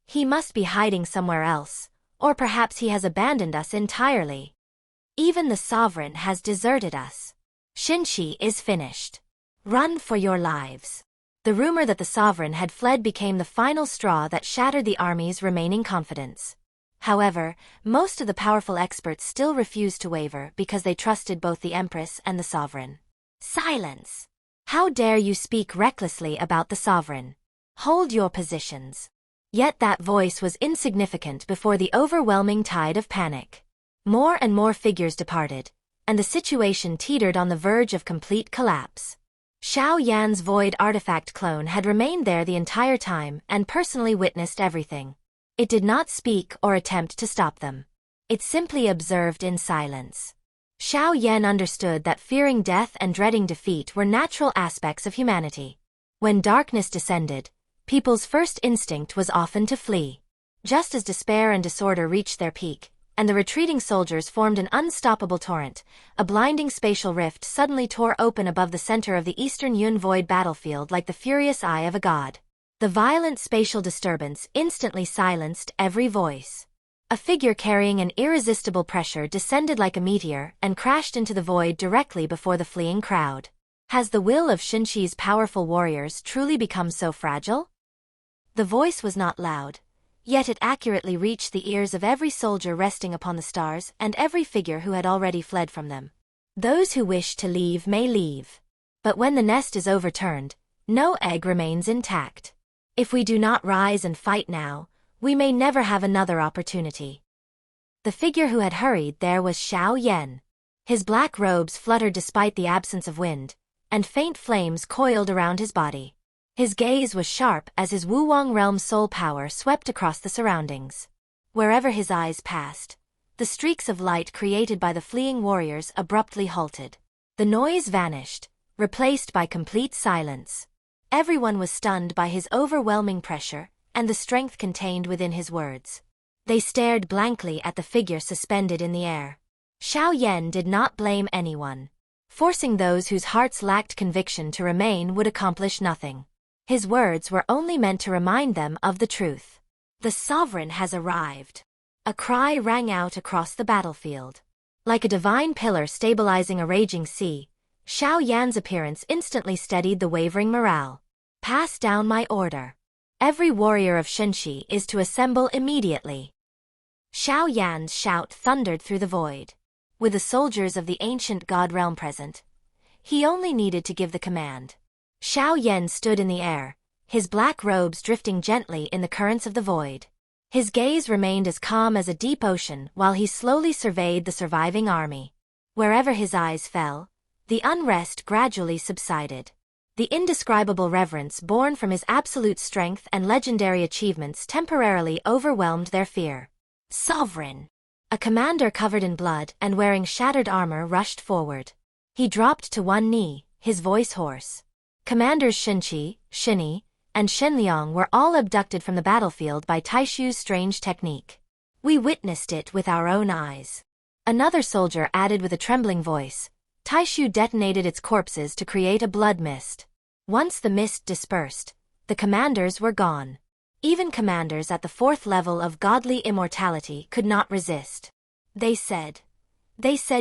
He must be hiding somewhere else, or perhaps he has abandoned us entirely. Even the sovereign has deserted us. Xinshi is finished. Run for your lives. The rumor that the sovereign had fled became the final straw that shattered the army's remaining confidence. However, most of the powerful experts still refused to waver because they trusted both the empress and the sovereign. Silence! How dare you speak recklessly about the sovereign? Hold your positions. Yet that voice was insignificant before the overwhelming tide of panic. More and more figures departed, and the situation teetered on the verge of complete collapse. Xiao Yan's void artifact clone had remained there the entire time and personally witnessed everything. It did not speak or attempt to stop them. It simply observed in silence. Xiao Yan understood that fearing death and dreading defeat were natural aspects of humanity. When darkness descended, people's first instinct was often to flee. Just as despair and disorder reached their peak, and the retreating soldiers formed an unstoppable torrent. A blinding spatial rift suddenly tore open above the center of the Eastern Yun Void battlefield like the furious eye of a god. The violent spatial disturbance instantly silenced every voice. A figure carrying an irresistible pressure descended like a meteor and crashed into the void directly before the fleeing crowd. Has the will of Xinqi's powerful warriors truly become so fragile? The voice was not loud, yet it accurately reached the ears of every soldier resting upon the stars and every figure who had already fled from them. Those who wish to leave may leave. But when the nest is overturned, no egg remains intact. If we do not rise and fight now, we may never have another opportunity. The figure who had hurried there was Xiao Yan. His black robes fluttered despite the absence of wind, and faint flames coiled around his body. His gaze was sharp as his Wuwang realm soul power swept across the surroundings. Wherever his eyes passed, the streaks of light created by the fleeing warriors abruptly halted. The noise vanished, replaced by complete silence. Everyone was stunned by his overwhelming pressure and the strength contained within his words. They stared blankly at the figure suspended in the air. Xiao Yan did not blame anyone. Forcing those whose hearts lacked conviction to remain would accomplish nothing. His words were only meant to remind them of the truth. The sovereign has arrived. A cry rang out across the battlefield. Like a divine pillar stabilizing a raging sea, Xiao Yan's appearance instantly steadied the wavering morale. Pass down my order. Every warrior of Xinqi is to assemble immediately. Xiao Yan's shout thundered through the void. With the soldiers of the ancient god realm present, he only needed to give the command. Xiao Yan stood in the air, his black robes drifting gently in the currents of the void. His gaze remained as calm as a deep ocean while he slowly surveyed the surviving army. Wherever his eyes fell, the unrest gradually subsided. The indescribable reverence born from his absolute strength and legendary achievements temporarily overwhelmed their fear. Sovereign! A commander covered in blood and wearing shattered armor rushed forward. He dropped to one knee, his voice hoarse. Commanders Xinqi, Xinyi, and Shenliang were all abducted from the battlefield by Taishu's strange technique. We witnessed it with our own eyes. Another soldier added with a trembling voice. Taishu detonated its corpses to create a blood mist. Once the mist dispersed, the commanders were gone. Even commanders at the 4th level of godly immortality could not resist. They said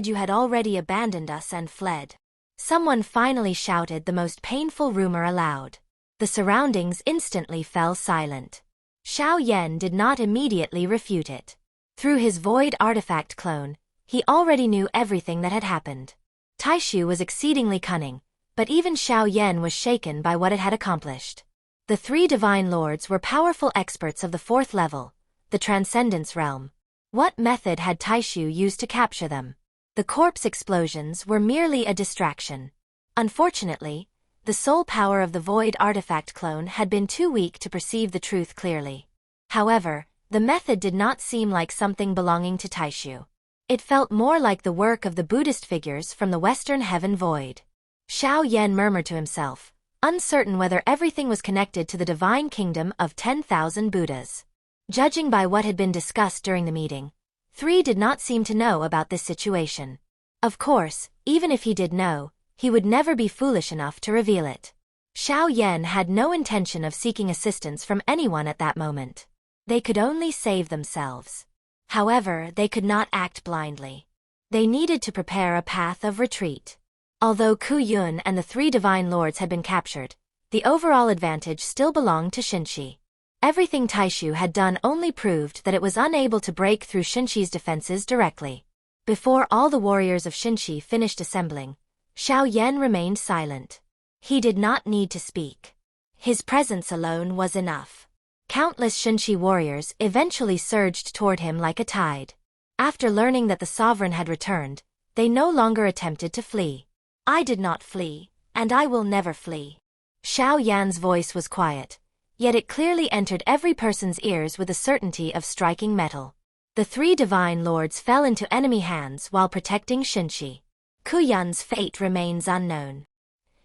you had already abandoned us and fled. Someone finally shouted the most painful rumor aloud. The surroundings instantly fell silent. Xiao Yan did not immediately refute it. Through his void artifact clone, he already knew everything that had happened. Taishu was exceedingly cunning, but even Xiao Yan was shaken by what it had accomplished. The 3 divine lords were powerful experts of the 4th level, the Transcendence realm. What method had Taishu used to capture them? The corpse explosions were merely a distraction. Unfortunately, the soul power of the void artifact clone had been too weak to perceive the truth clearly. However, the method did not seem like something belonging to Taishu. It felt more like the work of the Buddhist figures from the Western Heaven Void. Xiao Yan murmured to himself, uncertain whether everything was connected to the divine kingdom of 10,000 Buddhas. Judging by what had been discussed during the meeting, 3 did not seem to know about this situation. Of course, even if he did know, he would never be foolish enough to reveal it. Xiao Yan had no intention of seeking assistance from anyone at that moment. They could only save themselves. However, they could not act blindly. They needed to prepare a path of retreat. Although Ku Yun and the 3 divine lords had been captured, the overall advantage still belonged to Xinqi. Everything Taishu had done only proved that it was unable to break through Xinqi's defenses directly. Before all the warriors of Xinqi finished assembling, Xiao Yan remained silent. He did not need to speak. His presence alone was enough. Countless Xinqi warriors eventually surged toward him like a tide. After learning that the sovereign had returned, they no longer attempted to flee. I did not flee, and I will never flee. Xiao Yan's voice was quiet, yet it clearly entered every person's ears with the certainty of striking metal. The 3 divine lords fell into enemy hands while protecting Xinqi. Ku Yun's fate remains unknown.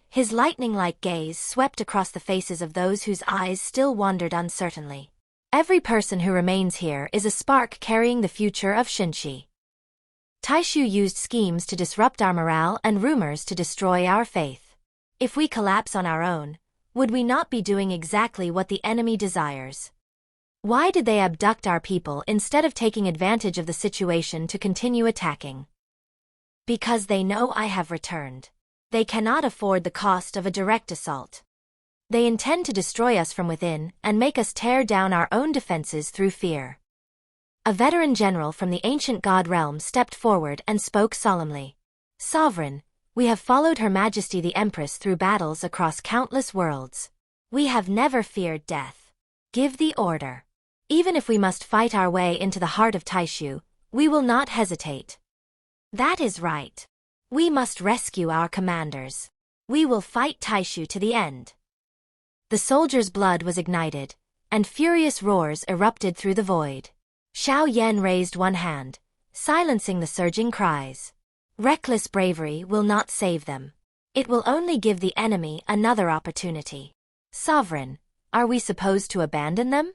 His lightning-like gaze swept across the faces of those whose eyes still wandered uncertainly. Every person who remains here is a spark carrying the future of Xinxi. Taishu used schemes to disrupt our morale and rumors to destroy our faith. If we collapse on our own, would we not be doing exactly what the enemy desires? Why did they abduct our people instead of taking advantage of the situation to continue attacking? Because they know I have returned. They cannot afford the cost of a direct assault. They intend to destroy us from within and make us tear down our own defenses through fear. A veteran general from the ancient god realm stepped forward and spoke solemnly. Sovereign, we have followed Her Majesty the Empress through battles across countless worlds. We have never feared death. Give the order. Even if we must fight our way into the heart of Taishu, we will not hesitate. That is right. We must rescue our commanders. We will fight Taishu to the end. The soldiers' blood was ignited, and furious roars erupted through the void. Xiao Yan raised one hand, silencing the surging cries. Reckless bravery will not save them. It will only give the enemy another opportunity. Sovereign, are we supposed to abandon them?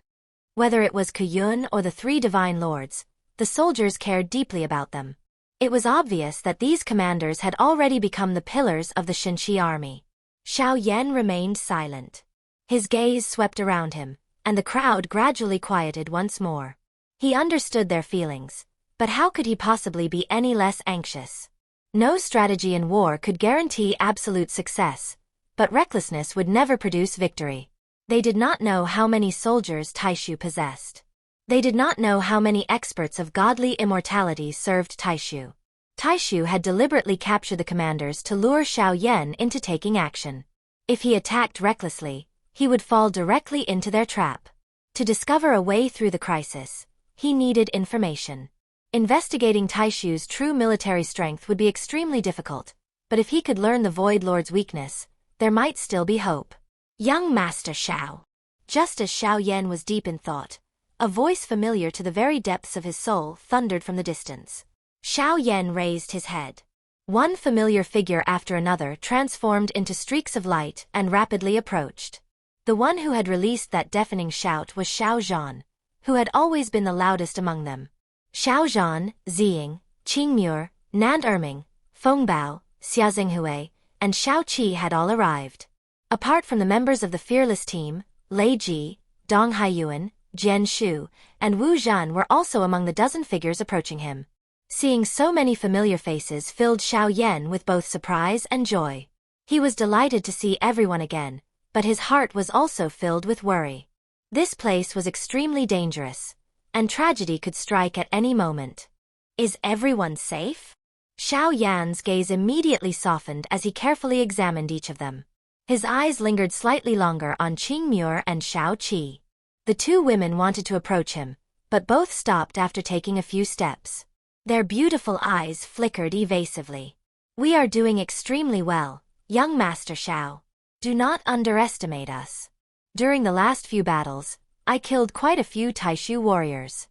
Whether it was Kuyun or the three divine lords, the soldiers cared deeply about them. It was obvious that these commanders had already become the pillars of the Xinxi army. Xiao Yan remained silent. His gaze swept around him, and the crowd gradually quieted once more. He understood their feelings, but how could he possibly be any less anxious? No strategy in war could guarantee absolute success, but recklessness would never produce victory. They did not know how many soldiers Taishu possessed. They did not know how many experts of godly immortality served Taishu. Taishu had deliberately captured the commanders to lure Xiao Yan into taking action. If he attacked recklessly, he would fall directly into their trap. To discover a way through the crisis, he needed information. Investigating Taishu's true military strength would be extremely difficult, but if he could learn the Void Lord's weakness, there might still be hope. Young Master Xiao. Just as Xiao Yan was deep in thought, a voice familiar to the very depths of his soul thundered from the distance. Xiao Yan raised his head. One familiar figure after another transformed into streaks of light and rapidly approached. The one who had released that deafening shout was Xiao Zhan, who had always been the loudest among them. Xiao Zhan, Ziying, Qingmur, Nan Erming, Feng Bao, Xiaozhenghue, and Xiao Qi had all arrived. Apart from the members of the fearless team, Lei Ji, Dong Haiyuan, Jian Shu, and Wu Zhan were also among the dozen figures approaching him. Seeing so many familiar faces filled Xiao Yan with both surprise and joy. He was delighted to see everyone again, but his heart was also filled with worry. This place was extremely dangerous, and tragedy could strike at any moment. Is everyone safe? Xiao Yan's gaze immediately softened as he carefully examined each of them. His eyes lingered slightly longer on Qingmur and Xiao Qi. The two women wanted to approach him, but both stopped after taking a few steps. Their beautiful eyes flickered evasively. We are doing extremely well, young Master Xiao. Do not underestimate us. During the last few battles, I killed quite a few Taishu warriors.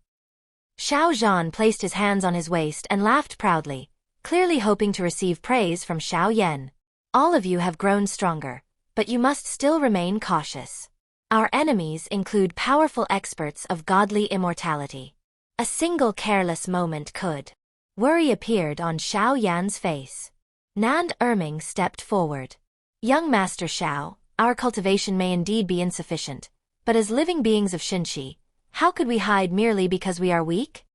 Xiao Zhan placed his hands on his waist and laughed proudly, clearly hoping to receive praise from Xiao Yan. All of you have grown stronger, but you must still remain cautious. Our enemies include powerful experts of godly immortality. A single careless moment could. Worry appeared on Xiao Yan's face. Nan Erming stepped forward. Young Master Xiao, our cultivation may indeed be insufficient, but as living beings of Xinxi, how could we hide merely because we are weak?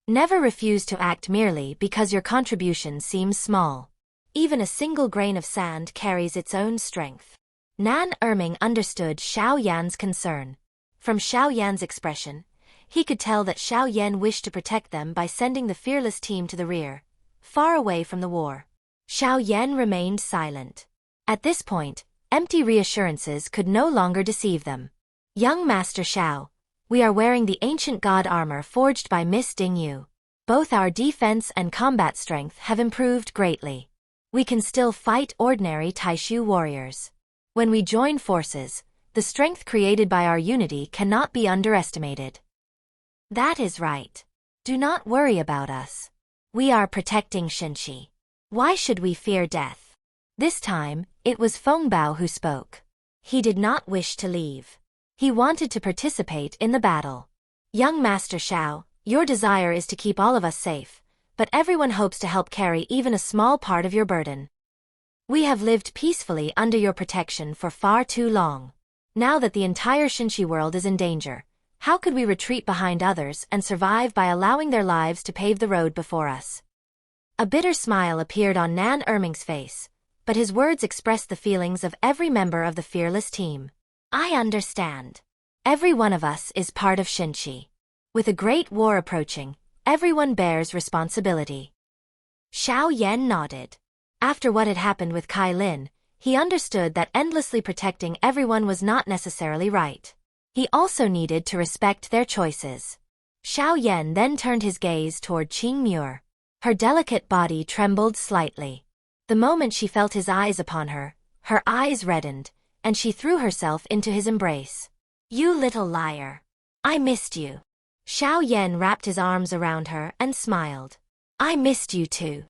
Never refuse to act merely because your contribution seems small. Even a single grain of sand carries its own strength. Nan Erming understood Xiao Yan's concern. From Xiao Yan's expression, he could tell that Xiao Yan wished to protect them by sending the fearless team to the rear, far away from the war. Xiao Yan remained silent. At this point, empty reassurances could no longer deceive them. Young Master Xiao, we are wearing the ancient god armor forged by Miss Ding Yu. Both our defense and combat strength have improved greatly. We can still fight ordinary Taishu warriors. When we join forces, the strength created by our unity cannot be underestimated. That is right. Do not worry about us. We are protecting Xinxi. Why should we fear death? This time, it was Feng Bao who spoke. He did not wish to leave. He wanted to participate in the battle. Young Master Xiao, your desire is to keep all of us safe, but everyone hopes to help carry even a small part of your burden. We have lived peacefully under your protection for far too long. Now that the entire Xinqi world is in danger, how could we retreat behind others and survive by allowing their lives to pave the road before us? A bitter smile appeared on Nan Erming's face, but his words expressed the feelings of every member of the fearless team. I understand. Every one of us is part of Xinqi. With a great war approaching, everyone bears responsibility. Xiao Yan nodded. After what had happened with Kai Lin, he understood that endlessly protecting everyone was not necessarily right. He also needed to respect their choices. Xiao Yan then turned his gaze toward Qing Muir. Her delicate body trembled slightly. The moment she felt his eyes upon her, her eyes reddened, and she threw herself into his embrace. You little liar. I missed you. Xiao Yan wrapped his arms around her and smiled. I missed you too.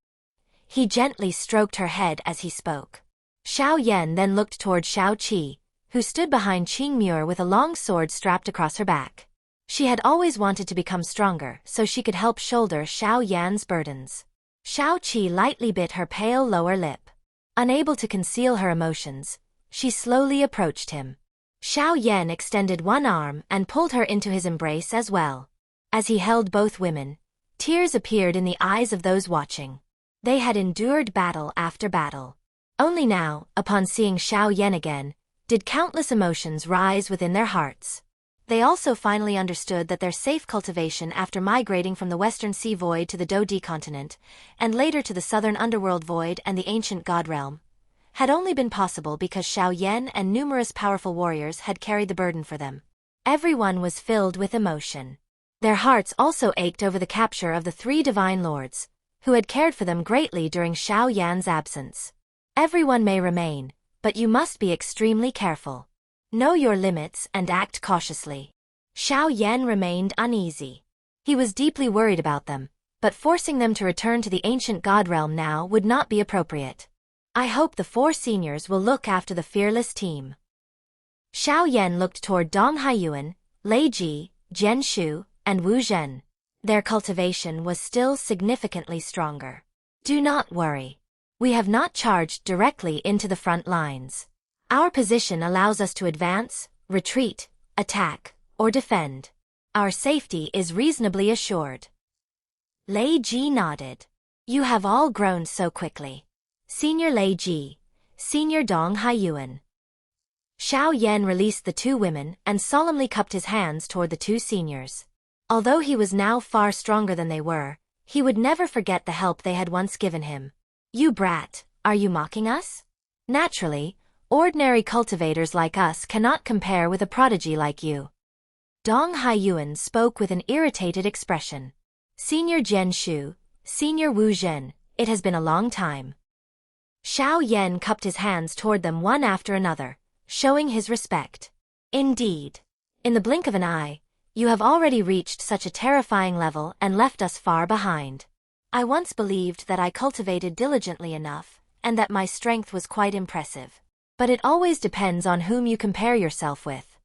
He gently stroked her head as he spoke. Xiao Yan then looked toward Xiao Qi, who stood behind Qing Muir with a long sword strapped across her back. She had always wanted to become stronger so she could help shoulder Xiao Yan's burdens. Xiao Qi lightly bit her pale lower lip. Unable to conceal her emotions, she slowly approached him. Xiao Yan extended one arm and pulled her into his embrace as well. As he held both women, tears appeared in the eyes of those watching. They had endured battle after battle. Only now, upon seeing Xiao Yan again, did countless emotions rise within their hearts. They also finally understood that their safe cultivation after migrating from the Western Sea Void to the Dodi continent, and later to the Southern Underworld Void and the ancient God Realm, had only been possible because Xiao Yan and numerous powerful warriors had carried the burden for them. Everyone was filled with emotion. Their hearts also ached over the capture of the 3 divine lords, who had cared for them greatly during Xiao Yan's absence. Everyone may remain, but you must be extremely careful. Know your limits and act cautiously. Xiao Yan remained uneasy. He was deeply worried about them, but forcing them to return to the ancient God Realm now would not be appropriate. I hope the 4 seniors will look after the fearless team. Xiao Yan looked toward Dong Haiyuan, Lei Ji, Jian Shu, and Wu Zhen. Their cultivation was still significantly stronger. Do not worry. We have not charged directly into the front lines. Our position allows us to advance, retreat, attack, or defend. Our safety is reasonably assured. Lei Ji nodded. You have all grown so quickly. Senior Lei Ji, Senior Dong Haiyuan. Xiao Yan released the 2 women and solemnly cupped his hands toward the 2 seniors. Although he was now far stronger than they were, he would never forget the help they had once given him. You brat, are you mocking us? Naturally, ordinary cultivators like us cannot compare with a prodigy like you. Dong Haiyuan spoke with an irritated expression. Senior Jian Shu, Senior Wu Zhen, it has been a long time. Xiao Yan cupped his hands toward them one after another, showing his respect. Indeed. In the blink of an eye, you have already reached such a terrifying level and left us far behind. I once believed that I cultivated diligently enough, and that my strength was quite impressive. But it always depends on whom you compare yourself with.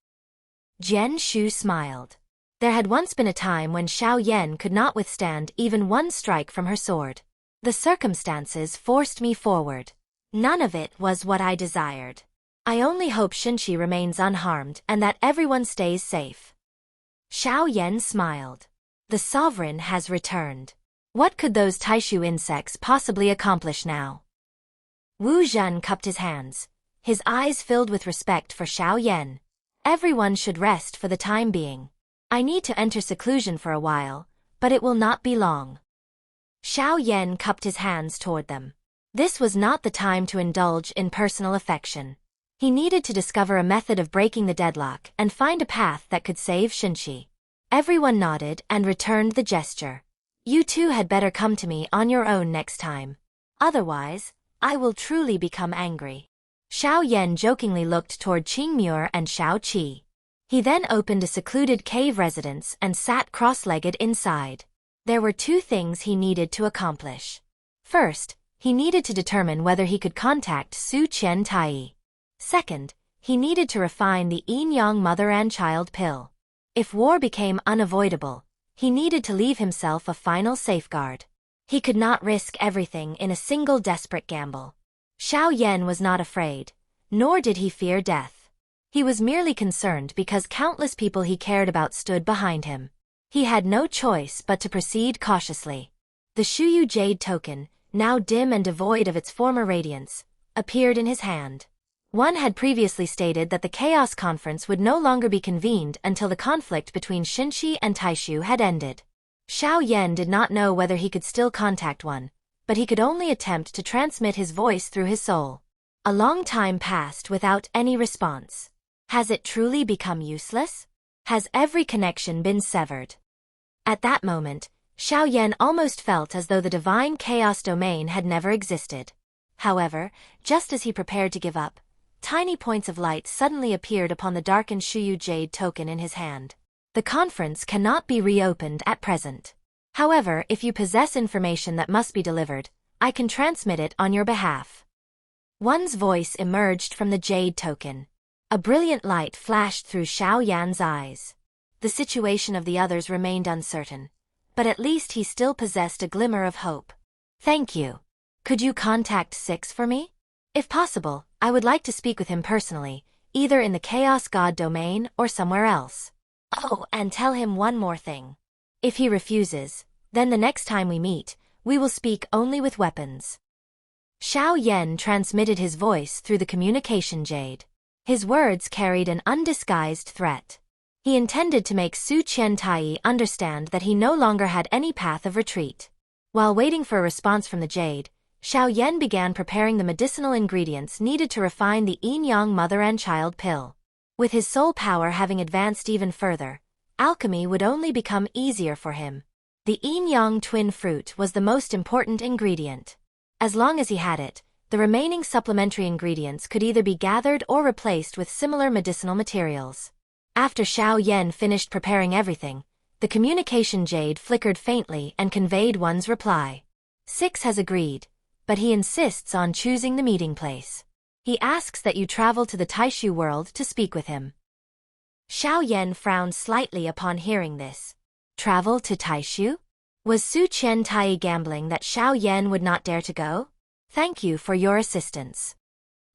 Jian Shu smiled. There had once been a time when Xiao Yan could not withstand even one strike from her sword. The circumstances forced me forward. None of it was what I desired. I only hope Xinqi remains unharmed and that everyone stays safe. Xiao Yan smiled. The sovereign has returned. What could those Taishu insects possibly accomplish now? Wu Zhen cupped his hands, his eyes filled with respect for Xiao Yan. Everyone should rest for the time being. I need to enter seclusion for a while, but it will not be long. Xiao Yan cupped his hands toward them. This was not the time to indulge in personal affection. He needed to discover a method of breaking the deadlock and find a path that could save Xinqi. Everyone nodded and returned the gesture. You 2 had better come to me on your own next time. Otherwise, I will truly become angry. Xiao Yan jokingly looked toward Qing Muir and Xiao Qi. He then opened a secluded cave residence and sat cross-legged inside. There were 2 things he needed to accomplish. First, he needed to determine whether he could contact Su Qian Tai. Second, he needed to refine the yin-yang mother and child pill. If war became unavoidable, he needed to leave himself a final safeguard. He could not risk everything in a single desperate gamble. Xiao Yan was not afraid, nor did he fear death. He was merely concerned because countless people he cared about stood behind him. He had no choice but to proceed cautiously. The Shuyu jade token, now dim and devoid of its former radiance, appeared in his hand. One had previously stated that the Chaos Conference would no longer be convened until the conflict between Xinshi and Taishu had ended. Xiao Yan did not know whether he could still contact one, but he could only attempt to transmit his voice through his soul. A long time passed without any response. Has it truly become useless? Has every connection been severed? At that moment, Xiao Yan almost felt as though the divine chaos domain had never existed. However, just as he prepared to give up, tiny points of light suddenly appeared upon the darkened Shuyu jade token in his hand. The conference cannot be reopened at present. However, if you possess information that must be delivered, I can transmit it on your behalf. One's voice emerged from the jade token. A brilliant light flashed through Xiao Yan's eyes. The situation of the others remained uncertain, but at least he still possessed a glimmer of hope. Thank you. Could you contact 6 for me? If possible, I would like to speak with him personally, either in the Chaos God domain or somewhere else. Oh, and tell him one more thing. If he refuses, then the next time we meet, we will speak only with weapons. Xiao Yan transmitted his voice through the communication jade. His words carried an undisguised threat. He intended to make Su Qiantai understand that he no longer had any path of retreat. While waiting for a response from the jade, Xiao Yan began preparing the medicinal ingredients needed to refine the yin-yang mother and child pill. With his soul power having advanced even further, alchemy would only become easier for him. The yin-yang twin fruit was the most important ingredient. As long as he had it, the remaining supplementary ingredients could either be gathered or replaced with similar medicinal materials. After Xiao Yan finished preparing everything, the communication jade flickered faintly and conveyed one's reply. 6 has agreed, but he insists on choosing the meeting place. He asks that you travel to the Taishu world to speak with him. Xiao Yan frowned slightly upon hearing this. Travel to Taishu? Was Su Qiantai gambling that Xiao Yan would not dare to go? Thank you for your assistance.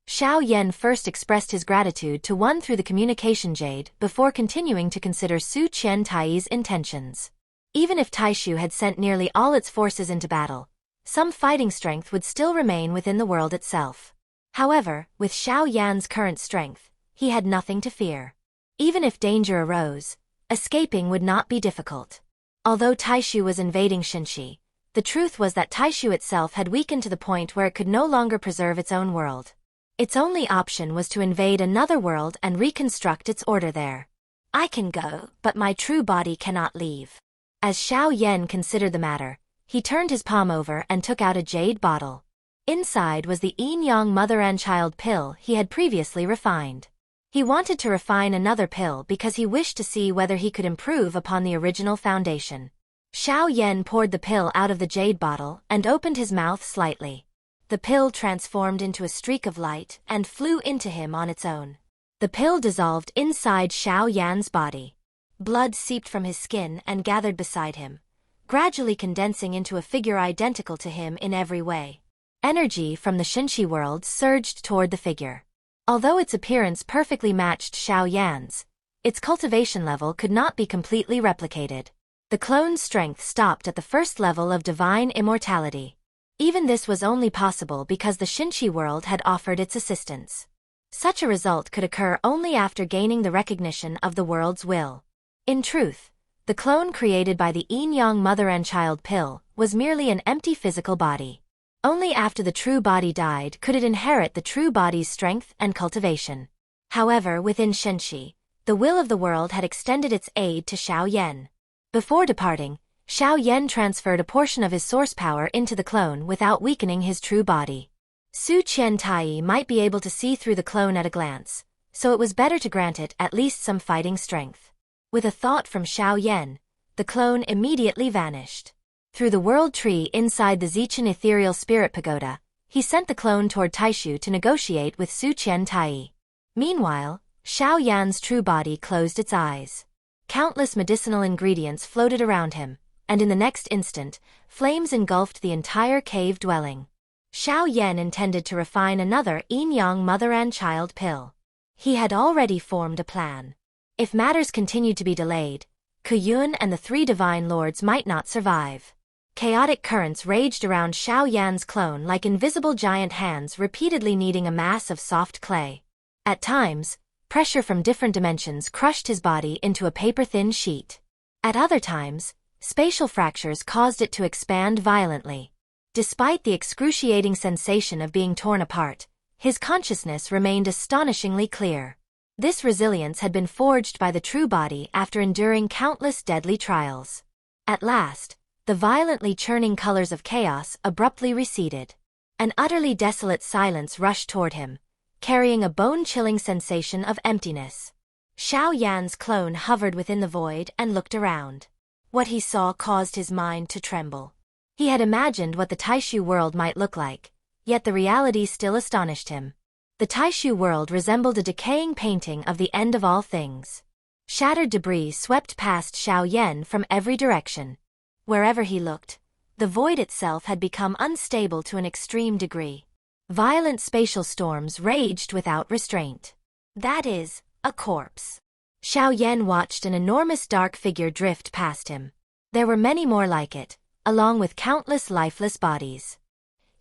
Xiao Yan first expressed his gratitude to one through the communication jade before continuing to consider Su Qiantai's intentions. Even if Taishu had sent nearly all its forces into battle, some fighting strength would still remain within the world itself. However, with Xiao Yan's current strength, he had nothing to fear. Even if danger arose, escaping would not be difficult. Although Taishu was invading Xinshi, the truth was that Taishu itself had weakened to the point where it could no longer preserve its own world. Its only option was to invade another world and reconstruct its order there. I can go, but my true body cannot leave. As Xiao Yan considered the matter, he turned his palm over and took out a jade bottle. Inside was the yin-yang mother and child pill he had previously refined. He wanted to refine another pill because he wished to see whether he could improve upon the original foundation. Xiao Yan poured the pill out of the jade bottle and opened his mouth slightly. The pill transformed into a streak of light and flew into him on its own. The pill dissolved inside Xiao Yan's body. Blood seeped from his skin and gathered beside him, gradually condensing into a figure identical to him in every way. Energy from the Xinshi world surged toward the figure. Although its appearance perfectly matched Xiao Yan's, its cultivation level could not be completely replicated. The clone's strength stopped at the first level of divine immortality. Even this was only possible because the Xinshi world had offered its assistance. Such a result could occur only after gaining the recognition of the world's will. In truth, the clone created by the yin-yang mother and child pill was merely an empty physical body. Only after the true body died could it inherit the true body's strength and cultivation. However, within Xinshi, the will of the world had extended its aid to Xiao Yan. Before departing, Xiao Yan transferred a portion of his source power into the clone without weakening his true body. Su Qiantai might be able to see through the clone at a glance, so it was better to grant it at least some fighting strength. With a thought from Xiao Yan, the clone immediately vanished. Through the world tree inside the Zichen ethereal spirit pagoda, he sent the clone toward Taishu to negotiate with Su Qiantai. Meanwhile, Xiao Yan's true body closed its eyes. Countless medicinal ingredients floated around him, and in the next instant, flames engulfed the entire cave dwelling. Xiao Yan intended to refine another yin-yang mother and child pill. He had already formed a plan. If matters continued to be delayed, Kuyun and the three divine lords might not survive. Chaotic currents raged around Xiao Yan's clone like invisible giant hands repeatedly kneading a mass of soft clay. At times, pressure from different dimensions crushed his body into a paper-thin sheet. At other times, spatial fractures caused it to expand violently. Despite the excruciating sensation of being torn apart, his consciousness remained astonishingly clear. This resilience had been forged by the true body after enduring countless deadly trials. At last, the violently churning colors of chaos abruptly receded. An utterly desolate silence rushed toward him, carrying a bone-chilling sensation of emptiness. Xiao Yan's clone hovered within the void and looked around. What he saw caused his mind to tremble. He had imagined what the Taishu world might look like, yet the reality still astonished him. The Taishu world resembled a decaying painting of the end of all things. Shattered debris swept past Xiao Yan from every direction. Wherever he looked, the void itself had become unstable to an extreme degree. Violent spatial storms raged without restraint. That is, a corpse. Xiao Yan watched an enormous dark figure drift past him. There were many more like it, along with countless lifeless bodies.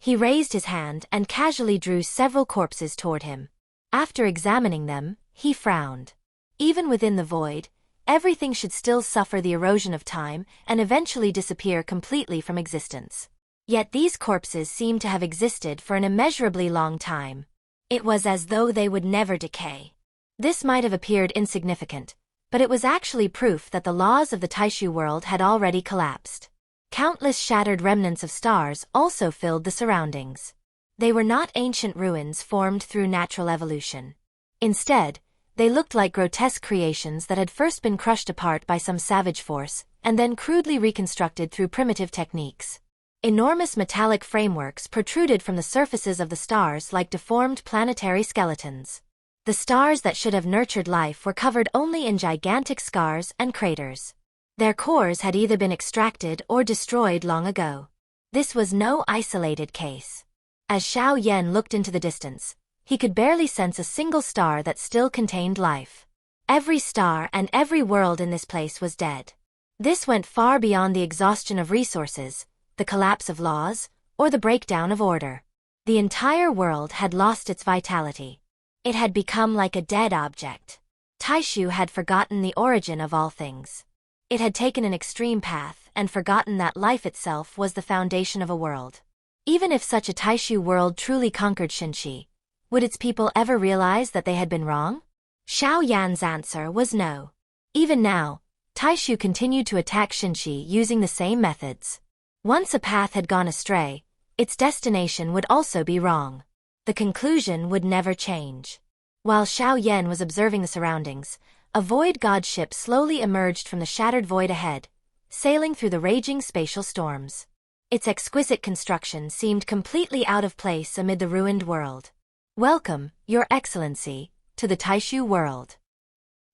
He raised his hand and casually drew several corpses toward him. After examining them, he frowned. Even within the void, everything should still suffer the erosion of time and eventually disappear completely from existence. Yet these corpses seemed to have existed for an immeasurably long time. It was as though they would never decay. This might have appeared insignificant, but it was actually proof that the laws of the Taishu world had already collapsed. Countless shattered remnants of stars also filled the surroundings. They were not ancient ruins formed through natural evolution. Instead, they looked like grotesque creations that had first been crushed apart by some savage force, and then crudely reconstructed through primitive techniques. Enormous metallic frameworks protruded from the surfaces of the stars like deformed planetary skeletons. The stars that should have nurtured life were covered only in gigantic scars and craters. Their cores had either been extracted or destroyed long ago. This was no isolated case. As Xiao Yan looked into the distance, he could barely sense a single star that still contained life. Every star and every world in this place was dead. This went far beyond the exhaustion of resources, the collapse of laws, or the breakdown of order. The entire world had lost its vitality. It had become like a dead object. Taishu had forgotten the origin of all things. It had taken an extreme path and forgotten that life itself was the foundation of a world. Even if such a Taishu world truly conquered Xinxi, would its people ever realize that they had been wrong? Xiao Yan's answer was no. Even now, Taishu continued to attack Xinxi using the same methods. Once a path had gone astray, its destination would also be wrong. The conclusion would never change. While Xiao Yan was observing the surroundings, a void god ship slowly emerged from the shattered void ahead, sailing through the raging spatial storms. Its exquisite construction seemed completely out of place amid the ruined world. "Welcome, Your Excellency, to the Taishu world."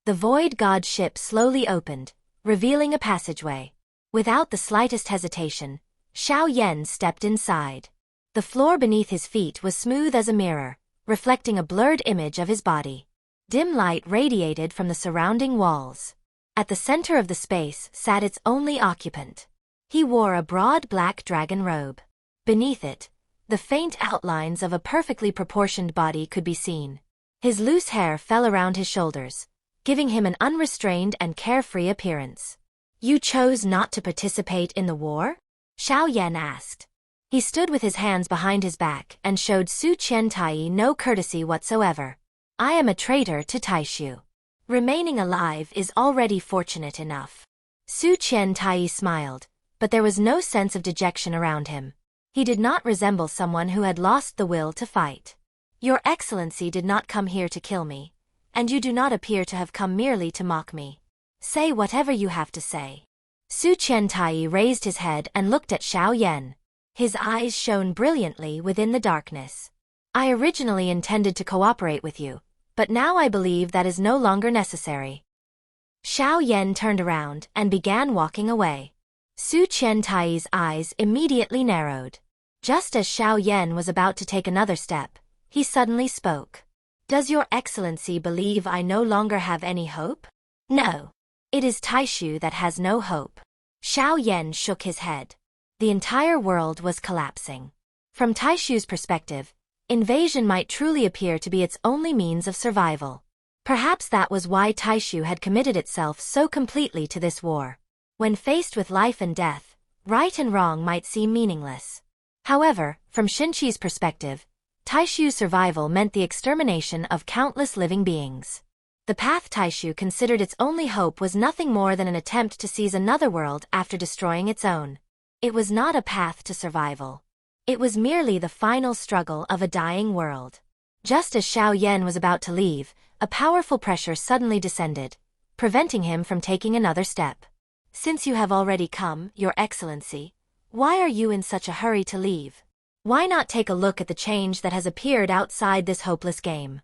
The void god ship slowly opened, revealing a passageway. Without the slightest hesitation, Xiao Yan stepped inside. The floor beneath his feet was smooth as a mirror, reflecting a blurred image of his body. Dim light radiated from the surrounding walls. At the center of the space sat its only occupant. He wore a broad black dragon robe. Beneath it, the faint outlines of a perfectly proportioned body could be seen. His loose hair fell around his shoulders, giving him an unrestrained and carefree appearance. "You chose not to participate in the war?" Xiao Yan asked. He stood with his hands behind his back and showed Su Qiantai no courtesy whatsoever. "I am a traitor to Taishu. Remaining alive is already fortunate enough." Su Qiantai smiled, but there was no sense of dejection around him. He did not resemble someone who had lost the will to fight. "Your Excellency did not come here to kill me, and you do not appear to have come merely to mock me. Say whatever you have to say." Su Qiantai raised his head and looked at Xiao Yan. His eyes shone brilliantly within the darkness. "I originally intended to cooperate with you, but now I believe that is no longer necessary. Xiao Yan turned around and began walking away. Su Qiantai's eyes immediately narrowed. Just as Xiao Yan was about to take another step, he suddenly spoke. Does your excellency believe I no longer have any hope? No. It is Taishu that has no hope. Xiao Yan shook his head. The entire world was collapsing. From Taishu's perspective, invasion might truly appear to be its only means of survival. Perhaps that was why Taishu had committed itself so completely to this war. When faced with life and death, right and wrong might seem meaningless. However, from Xinqi's perspective, Taishu's survival meant the extermination of countless living beings. The path Taishu considered its only hope was nothing more than an attempt to seize another world after destroying its own. It was not a path to survival. It was merely the final struggle of a dying world. Just as Xiao Yan was about to leave, a powerful pressure suddenly descended, preventing him from taking another step. Since you have already come, Your Excellency, why are you in such a hurry to leave? Why not take a look at the change that has appeared outside this hopeless game?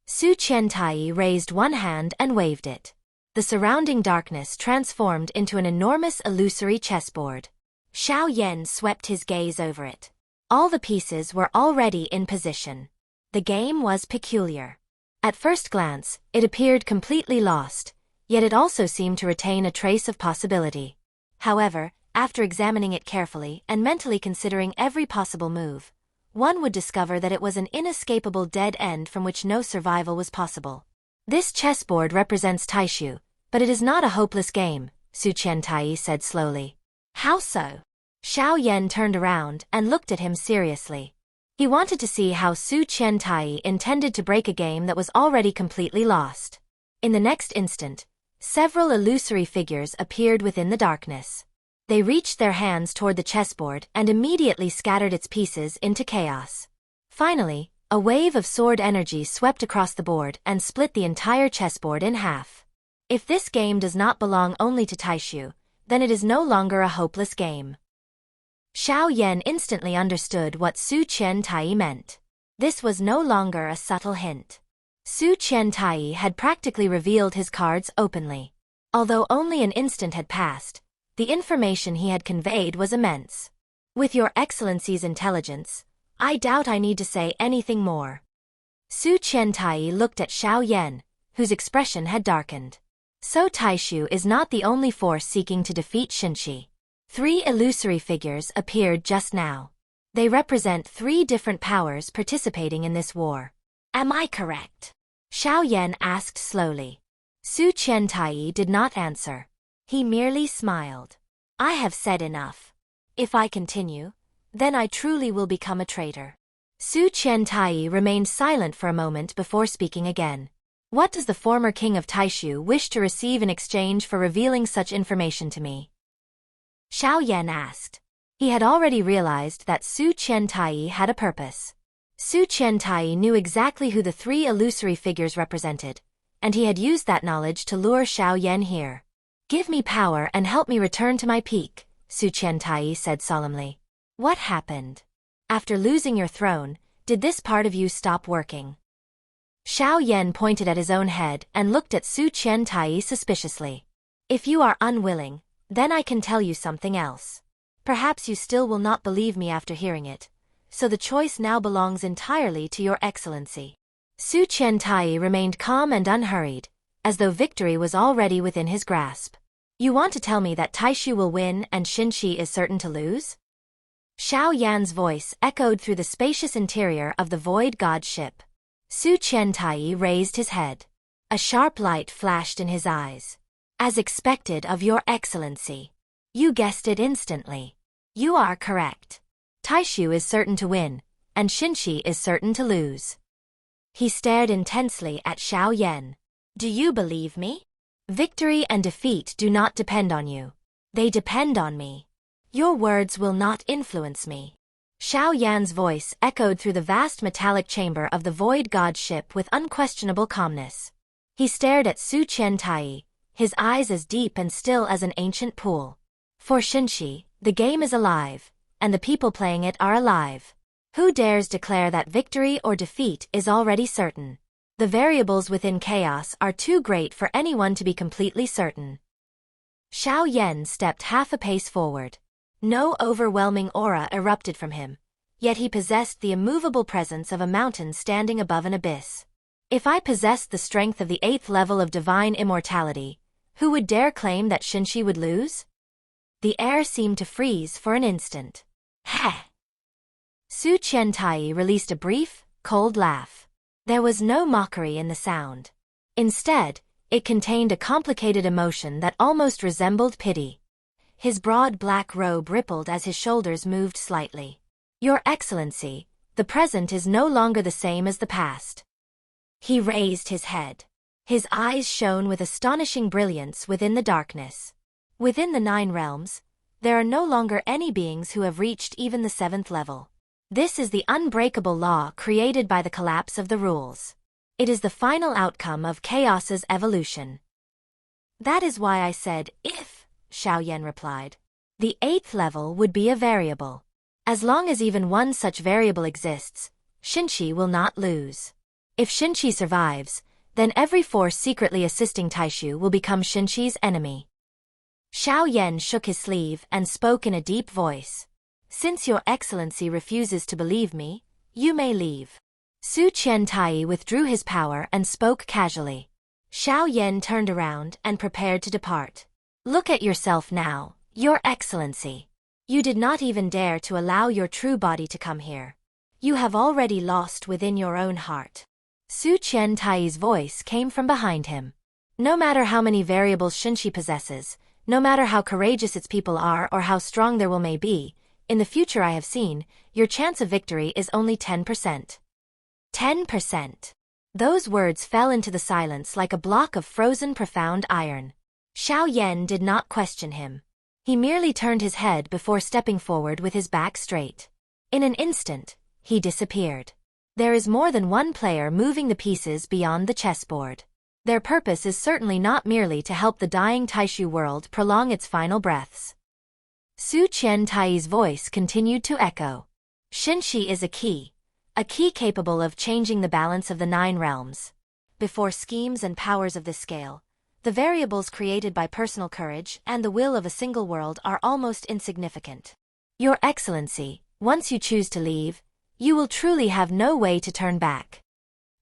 Su Qiantai raised one hand and waved it. The surrounding darkness transformed into an enormous illusory chessboard. Xiao Yan swept his gaze over it. All the pieces were already in position. The game was peculiar. At first glance, it appeared completely lost, yet it also seemed to retain a trace of possibility. However, after examining it carefully and mentally considering every possible move, one would discover that it was an inescapable dead end from which no survival was possible. This chessboard represents Taishu, but it is not a hopeless game, Su Qiantai said slowly. How so? Xiao Yan turned around and looked at him seriously. He wanted to see how Su Qiantai intended to break a game that was already completely lost. In the next instant, several illusory figures appeared within the darkness. They reached their hands toward the chessboard and immediately scattered its pieces into chaos. Finally, a wave of sword energy swept across the board and split the entire chessboard in half. If this game does not belong only to Taishu, then it is no longer a hopeless game. Xiao Yan instantly understood what Su Qiantai meant. This was no longer a subtle hint. Su Qiantai had practically revealed his cards openly. Although only an instant had passed, the information he had conveyed was immense. With Your Excellency's intelligence, I doubt I need to say anything more. Su Qiantai looked at Xiao Yan, whose expression had darkened. So Taishu is not the only force seeking to defeat Xinqi. 3 illusory figures appeared just now. They represent 3 different powers participating in this war. Am I correct? Xiao Yan asked slowly. Su Qiantai did not answer. He merely smiled. I have said enough. If I continue, then I truly will become a traitor. Su Qiantai remained silent for a moment before speaking again. What does the former king of Taishu wish to receive in exchange for revealing such information to me? Xiao Yan asked. He had already realized that Su Qiantai had a purpose. Su Qiantai knew exactly who the 3 illusory figures represented, and he had used that knowledge to lure Xiao Yan here. Give me power and help me return to my peak, Su Qiantai said solemnly. What happened? After losing your throne, did this part of you stop working? Xiao Yan pointed at his own head and looked at Su Qiantai suspiciously. If you are unwilling, then I can tell you something else. Perhaps you still will not believe me after hearing it, so the choice now belongs entirely to Your Excellency. Su Qiantai remained calm and unhurried, as though victory was already within his grasp. You want to tell me that Taishu will win and Xinqi is certain to lose? Xiao Yan's voice echoed through the spacious interior of the Void God ship. Su Qiantai raised his head. A sharp light flashed in his eyes. As expected of Your Excellency. You guessed it instantly. You are correct. Taishu is certain to win, and Xinqi is certain to lose. He stared intensely at Xiao Yan. Do you believe me? Victory and defeat do not depend on you. They depend on me. Your words will not influence me. Xiao Yan's voice echoed through the vast metallic chamber of the Void God ship with unquestionable calmness. He stared at Su Qiantai, his eyes as deep and still as an ancient pool. For Xinqi, the game is alive, and the people playing it are alive. Who dares declare that victory or defeat is already certain? The variables within chaos are too great for anyone to be completely certain. Xiao Yan stepped half a pace forward. No overwhelming aura erupted from him, yet he possessed the immovable presence of a mountain standing above an abyss. If I possessed the strength of the 8th level of divine immortality, who would dare claim that Xinshi would lose? The air seemed to freeze for an instant. Heh! Su Qiantai released a brief, cold laugh. There was no mockery in the sound. Instead, it contained a complicated emotion that almost resembled pity. His broad black robe rippled as his shoulders moved slightly. Your Excellency, the present is no longer the same as the past. He raised his head. His eyes shone with astonishing brilliance within the darkness. Within the 9 realms, there are no longer any beings who have reached even the 7th level. This is the unbreakable law created by the collapse of the rules. It is the final outcome of chaos's evolution. That is why I said, if, Xiao Yan replied. The 8th level would be a variable. As long as even one such variable exists, Xinshi will not lose. If Xinshi survives, then every force secretly assisting Taishu will become Xinshi's enemy. Xiao Yan shook his sleeve and spoke in a deep voice. Since Your Excellency refuses to believe me, you may leave. Su Qiantai withdrew his power and spoke casually. Xiao Yan turned around and prepared to depart. Look at yourself now, Your Excellency. You did not even dare to allow your true body to come here. You have already lost within your own heart. Su Qiantai's voice came from behind him. No matter how many variables Xinshi possesses, no matter how courageous its people are or how strong their will may be, in the future I have seen, your chance of victory is only 10%. 10%. Those words fell into the silence like a block of frozen profound iron. Xiao Yan did not question him. He merely turned his head before stepping forward with his back straight. In an instant, he disappeared. There is more than one player moving the pieces beyond the chessboard. Their purpose is certainly not merely to help the dying Taishu world prolong its final breaths. Su Qiantai's voice continued to echo. Xinshi is a key capable of changing the balance of the 9 realms. Before schemes and powers of this scale, the variables created by personal courage and the will of a single world are almost insignificant. Your Excellency, once you choose to leave, you will truly have no way to turn back.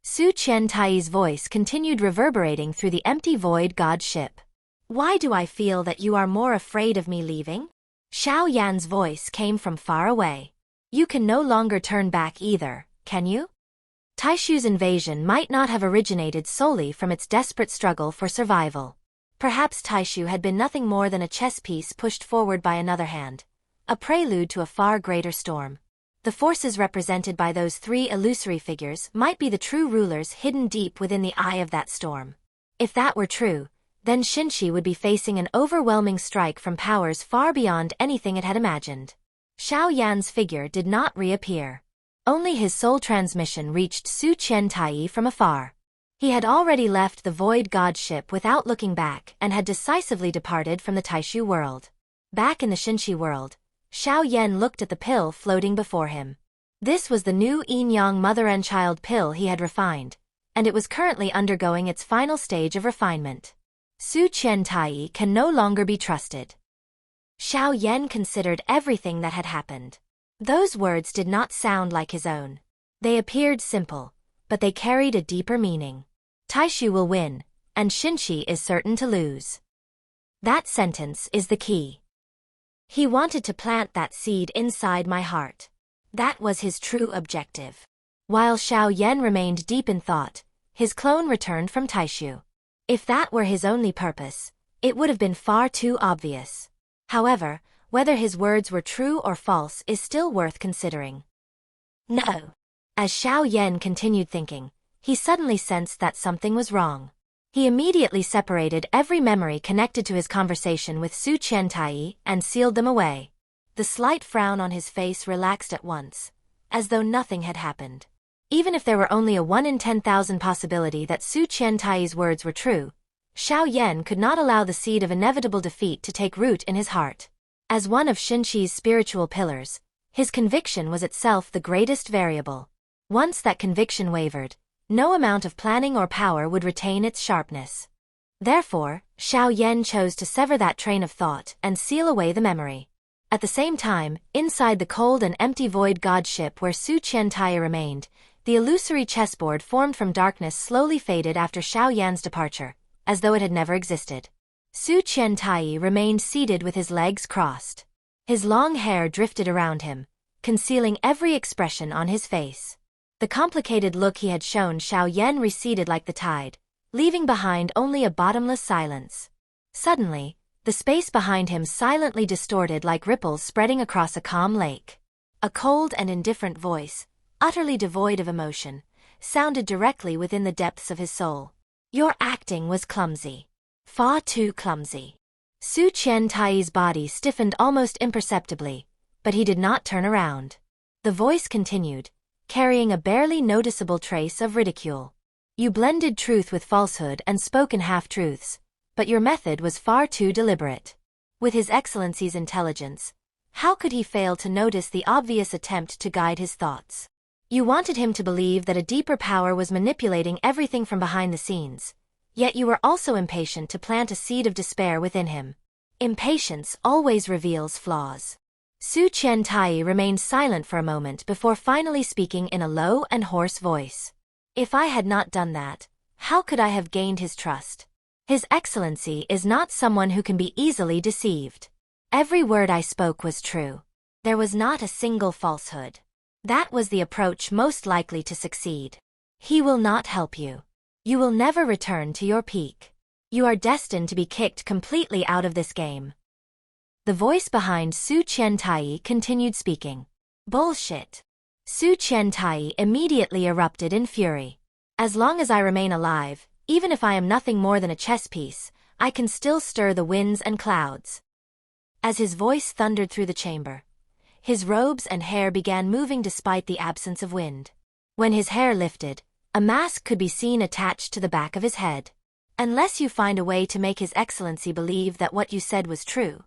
Su Qiantai's voice continued reverberating through the empty void god ship. Why do I feel that you are more afraid of me leaving? Xiao Yan's voice came from far away. You can no longer turn back either, can you? Taishu's invasion might not have originated solely from its desperate struggle for survival. Perhaps Taishu had been nothing more than a chess piece pushed forward by another hand, a prelude to a far greater storm. The forces represented by those 3 illusory figures might be the true rulers hidden deep within the eye of that storm. If that were true, then Xinshi would be facing an overwhelming strike from powers far beyond anything it had imagined. Xiao Yan's figure did not reappear. Only his soul transmission reached Su Qiantai from afar. He had already left the void god ship without looking back and had decisively departed from the Taishu world. Back in the Xinshi world, Xiao Yan looked at the pill floating before him. This was the new yin-yang mother and child pill he had refined, and it was currently undergoing its final stage of refinement. Su Qiantai can no longer be trusted. Xiao Yan considered everything that had happened. Those words did not sound like his own. They appeared simple, but they carried a deeper meaning. Taishu will win, and Xinshi is certain to lose. That sentence is the key. He wanted to plant that seed inside my heart. That was his true objective. While Xiao Yan remained deep in thought, his clone returned from Taishu. If that were his only purpose, it would have been far too obvious. However, whether his words were true or false is still worth considering. No. As Xiao Yan continued thinking, he suddenly sensed that something was wrong. He immediately separated every memory connected to his conversation with Su Qiantai and sealed them away. The slight frown on his face relaxed at once, as though nothing had happened. Even if there were only a 1 in 10,000 possibility that Su Qiantai's words were true, Xiao Yan could not allow the seed of inevitable defeat to take root in his heart. As one of Xinshi's spiritual pillars, his conviction was itself the greatest variable. Once that conviction wavered, No amount of planning or power would retain its sharpness. Therefore, Xiao Yan chose to sever that train of thought and seal away the memory. At the same time, inside the cold and empty void god ship where Su Qiantai remained, the illusory chessboard formed from darkness slowly faded after Xiao Yan's departure, as though it had never existed. Su Qiantai remained seated with his legs crossed. His long hair drifted around him, concealing every expression on his face. The complicated look he had shown Xiao Yan receded like the tide, leaving behind only a bottomless silence. Suddenly, the space behind him silently distorted like ripples spreading across a calm lake. A cold and indifferent voice, utterly devoid of emotion, sounded directly within the depths of his soul. Your acting was clumsy. Far too clumsy. Su Qiantai's body stiffened almost imperceptibly, but he did not turn around. The voice continued, carrying a barely noticeable trace of ridicule. You blended truth with falsehood and spoke in half-truths, but your method was far too deliberate. With His Excellency's intelligence, how could he fail to notice the obvious attempt to guide his thoughts? You wanted him to believe that a deeper power was manipulating everything from behind the scenes, yet you were also impatient to plant a seed of despair within him. Impatience always reveals flaws. Su Qiantai remained silent for a moment before finally speaking in a low and hoarse voice. If I had not done that, how could I have gained his trust? His Excellency is not someone who can be easily deceived. Every word I spoke was true. There was not a single falsehood. That was the approach most likely to succeed. He will not help you. You will never return to your peak. You are destined to be kicked completely out of this game. The voice behind Su Qiantai continued speaking. Bullshit. Su Qiantai immediately erupted in fury. As long as I remain alive, even if I am nothing more than a chess piece, I can still stir the winds and clouds. As his voice thundered through the chamber, his robes and hair began moving despite the absence of wind. When his hair lifted, a mask could be seen attached to the back of his head. Unless you find a way to make His Excellency believe that what you said was true,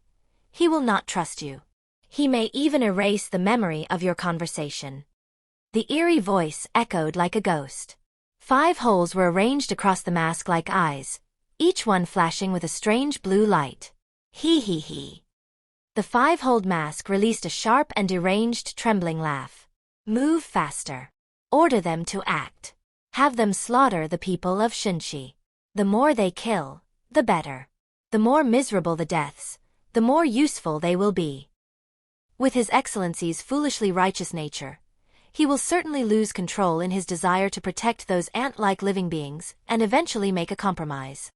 he will not trust you. He may even erase the memory of your conversation. The eerie voice echoed like a ghost. 5 holes were arranged across the mask like eyes, each one flashing with a strange blue light. He. The 5-holed mask released a sharp and deranged trembling laugh. Move faster. Order them to act. Have them slaughter the people of Shinshi. The more they kill, the better. The more miserable the deaths, the more useful they will be. With His Excellency's foolishly righteous nature, he will certainly lose control in his desire to protect those ant-like living beings and eventually make a compromise.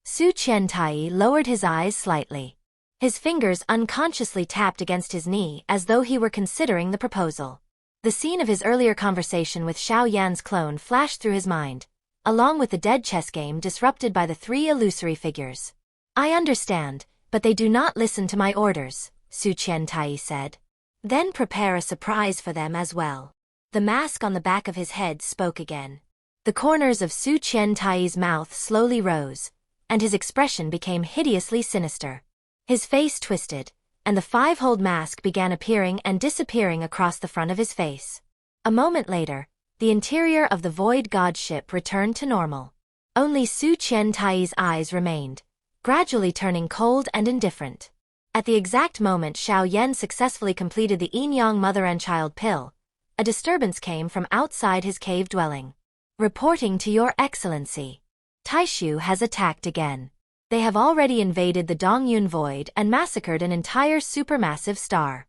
Su Qiantai lowered his eyes slightly. His fingers unconsciously tapped against his knee as though he were considering the proposal. The scene of his earlier conversation with Xiao Yan's clone flashed through his mind, along with the dead chess game disrupted by the 3 illusory figures. I understand, but they do not listen to my orders, Su Qiantai said. Then prepare a surprise for them as well. The mask on the back of his head spoke again. The corners of Su Qiantai's mouth slowly rose, and his expression became hideously sinister. His face twisted, and the 5-holed mask began appearing and disappearing across the front of his face. A moment later, the interior of the void god ship returned to normal. Only Su Qiantai's eyes remained, gradually turning cold and indifferent. At the exact moment Xiao Yan successfully completed the yin-yang mother and child pill, a disturbance came from outside his cave dwelling. Reporting to Your Excellency. Taishu has attacked again. They have already invaded the Dongyun Void and massacred an entire supermassive star.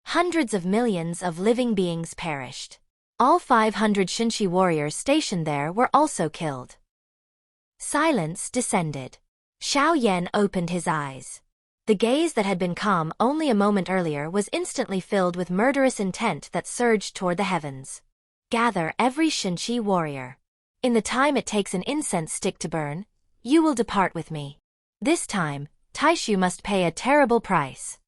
Hundreds of millions of living beings perished. All 500 Shinshi warriors stationed there were also killed. Silence descended. Xiao Yan opened his eyes. The gaze that had been calm only a moment earlier was instantly filled with murderous intent that surged toward the heavens. Gather every Shinshi warrior. In the time it takes an incense stick to burn, you will depart with me. This time, Taishu must pay a terrible price.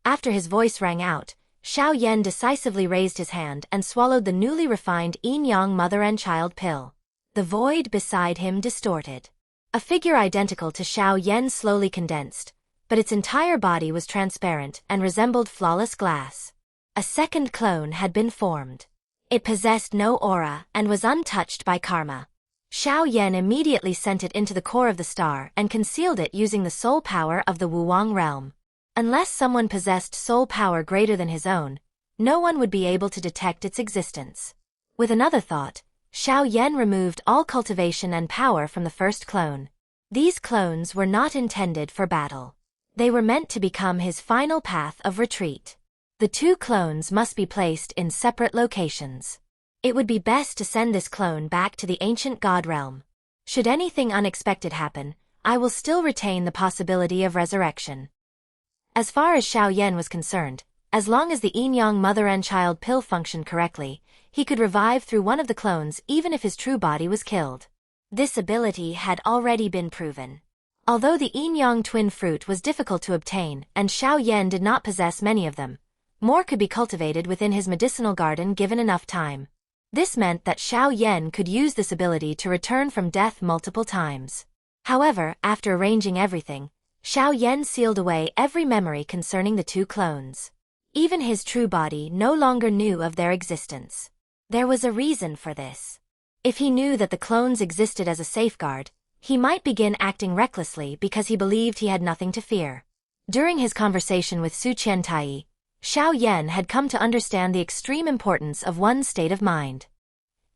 After his voice rang out, Xiao Yan decisively raised his hand and swallowed the newly refined yin-yang mother and child pill. The void beside him distorted. A figure identical to Xiao Yan slowly condensed, but its entire body was transparent and resembled flawless glass. A second clone had been formed. It possessed no aura and was untouched by karma. Xiao Yan immediately sent it into the core of the star and concealed it using the soul power of the Wuwang realm. Unless someone possessed soul power greater than his own, no one would be able to detect its existence. With another thought, Xiao Yan removed all cultivation and power from the first clone. These clones were not intended for battle. They were meant to become his final path of retreat. The two clones must be placed in separate locations. It would be best to send this clone back to the ancient god realm. Should anything unexpected happen, I will still retain the possibility of resurrection. As far as Xiao Yan was concerned, as long as the yin-yang mother and child pill functioned correctly, he could revive through one of the clones even if his true body was killed. This ability had already been proven. Although the yin-yang twin fruit was difficult to obtain and Xiao Yan did not possess many of them, more could be cultivated within his medicinal garden given enough time. This meant that Xiao Yan could use this ability to return from death multiple times. However, after arranging everything, Xiao Yan sealed away every memory concerning the two clones. Even his true body no longer knew of their existence. There was a reason for this. If he knew that the clones existed as a safeguard, he might begin acting recklessly because he believed he had nothing to fear. During his conversation with Su Qiantai, Xiao Yan had come to understand the extreme importance of one's state of mind.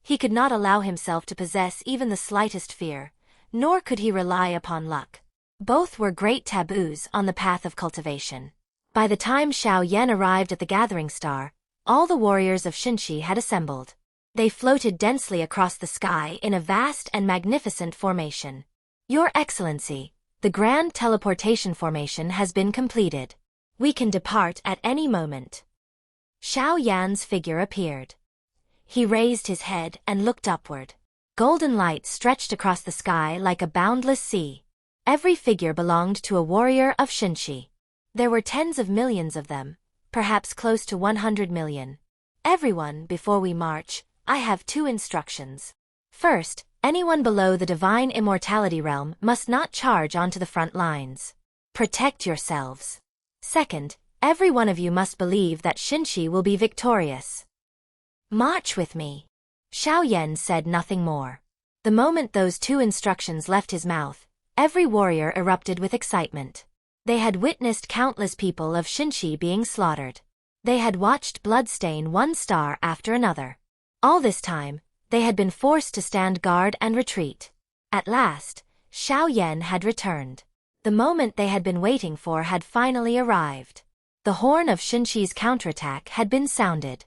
He could not allow himself to possess even the slightest fear, nor could he rely upon luck. Both were great taboos on the path of cultivation. By the time Xiao Yan arrived at the gathering star, all the warriors of Xinshi had assembled. They floated densely across the sky in a vast and magnificent formation. Your Excellency, the grand teleportation formation has been completed. We can depart at any moment. Xiao Yan's figure appeared. He raised his head and looked upward. Golden light stretched across the sky like a boundless sea. Every figure belonged to a warrior of Xinshi. There were tens of millions of them, perhaps close to 100 million. Everyone, before we march, I have two instructions. First, anyone below the divine immortality realm must not charge onto the front lines. Protect yourselves. Second, every one of you must believe that Xinshi will be victorious. March with me. Xiao Yan said nothing more. The moment those two instructions left his mouth, every warrior erupted with excitement. They had witnessed countless people of Xinshi being slaughtered. They had watched blood stain one star after another. All this time, they had been forced to stand guard and retreat. At last, Xiao Yan had returned. The moment they had been waiting for had finally arrived. The horn of Xinshi's counterattack had been sounded.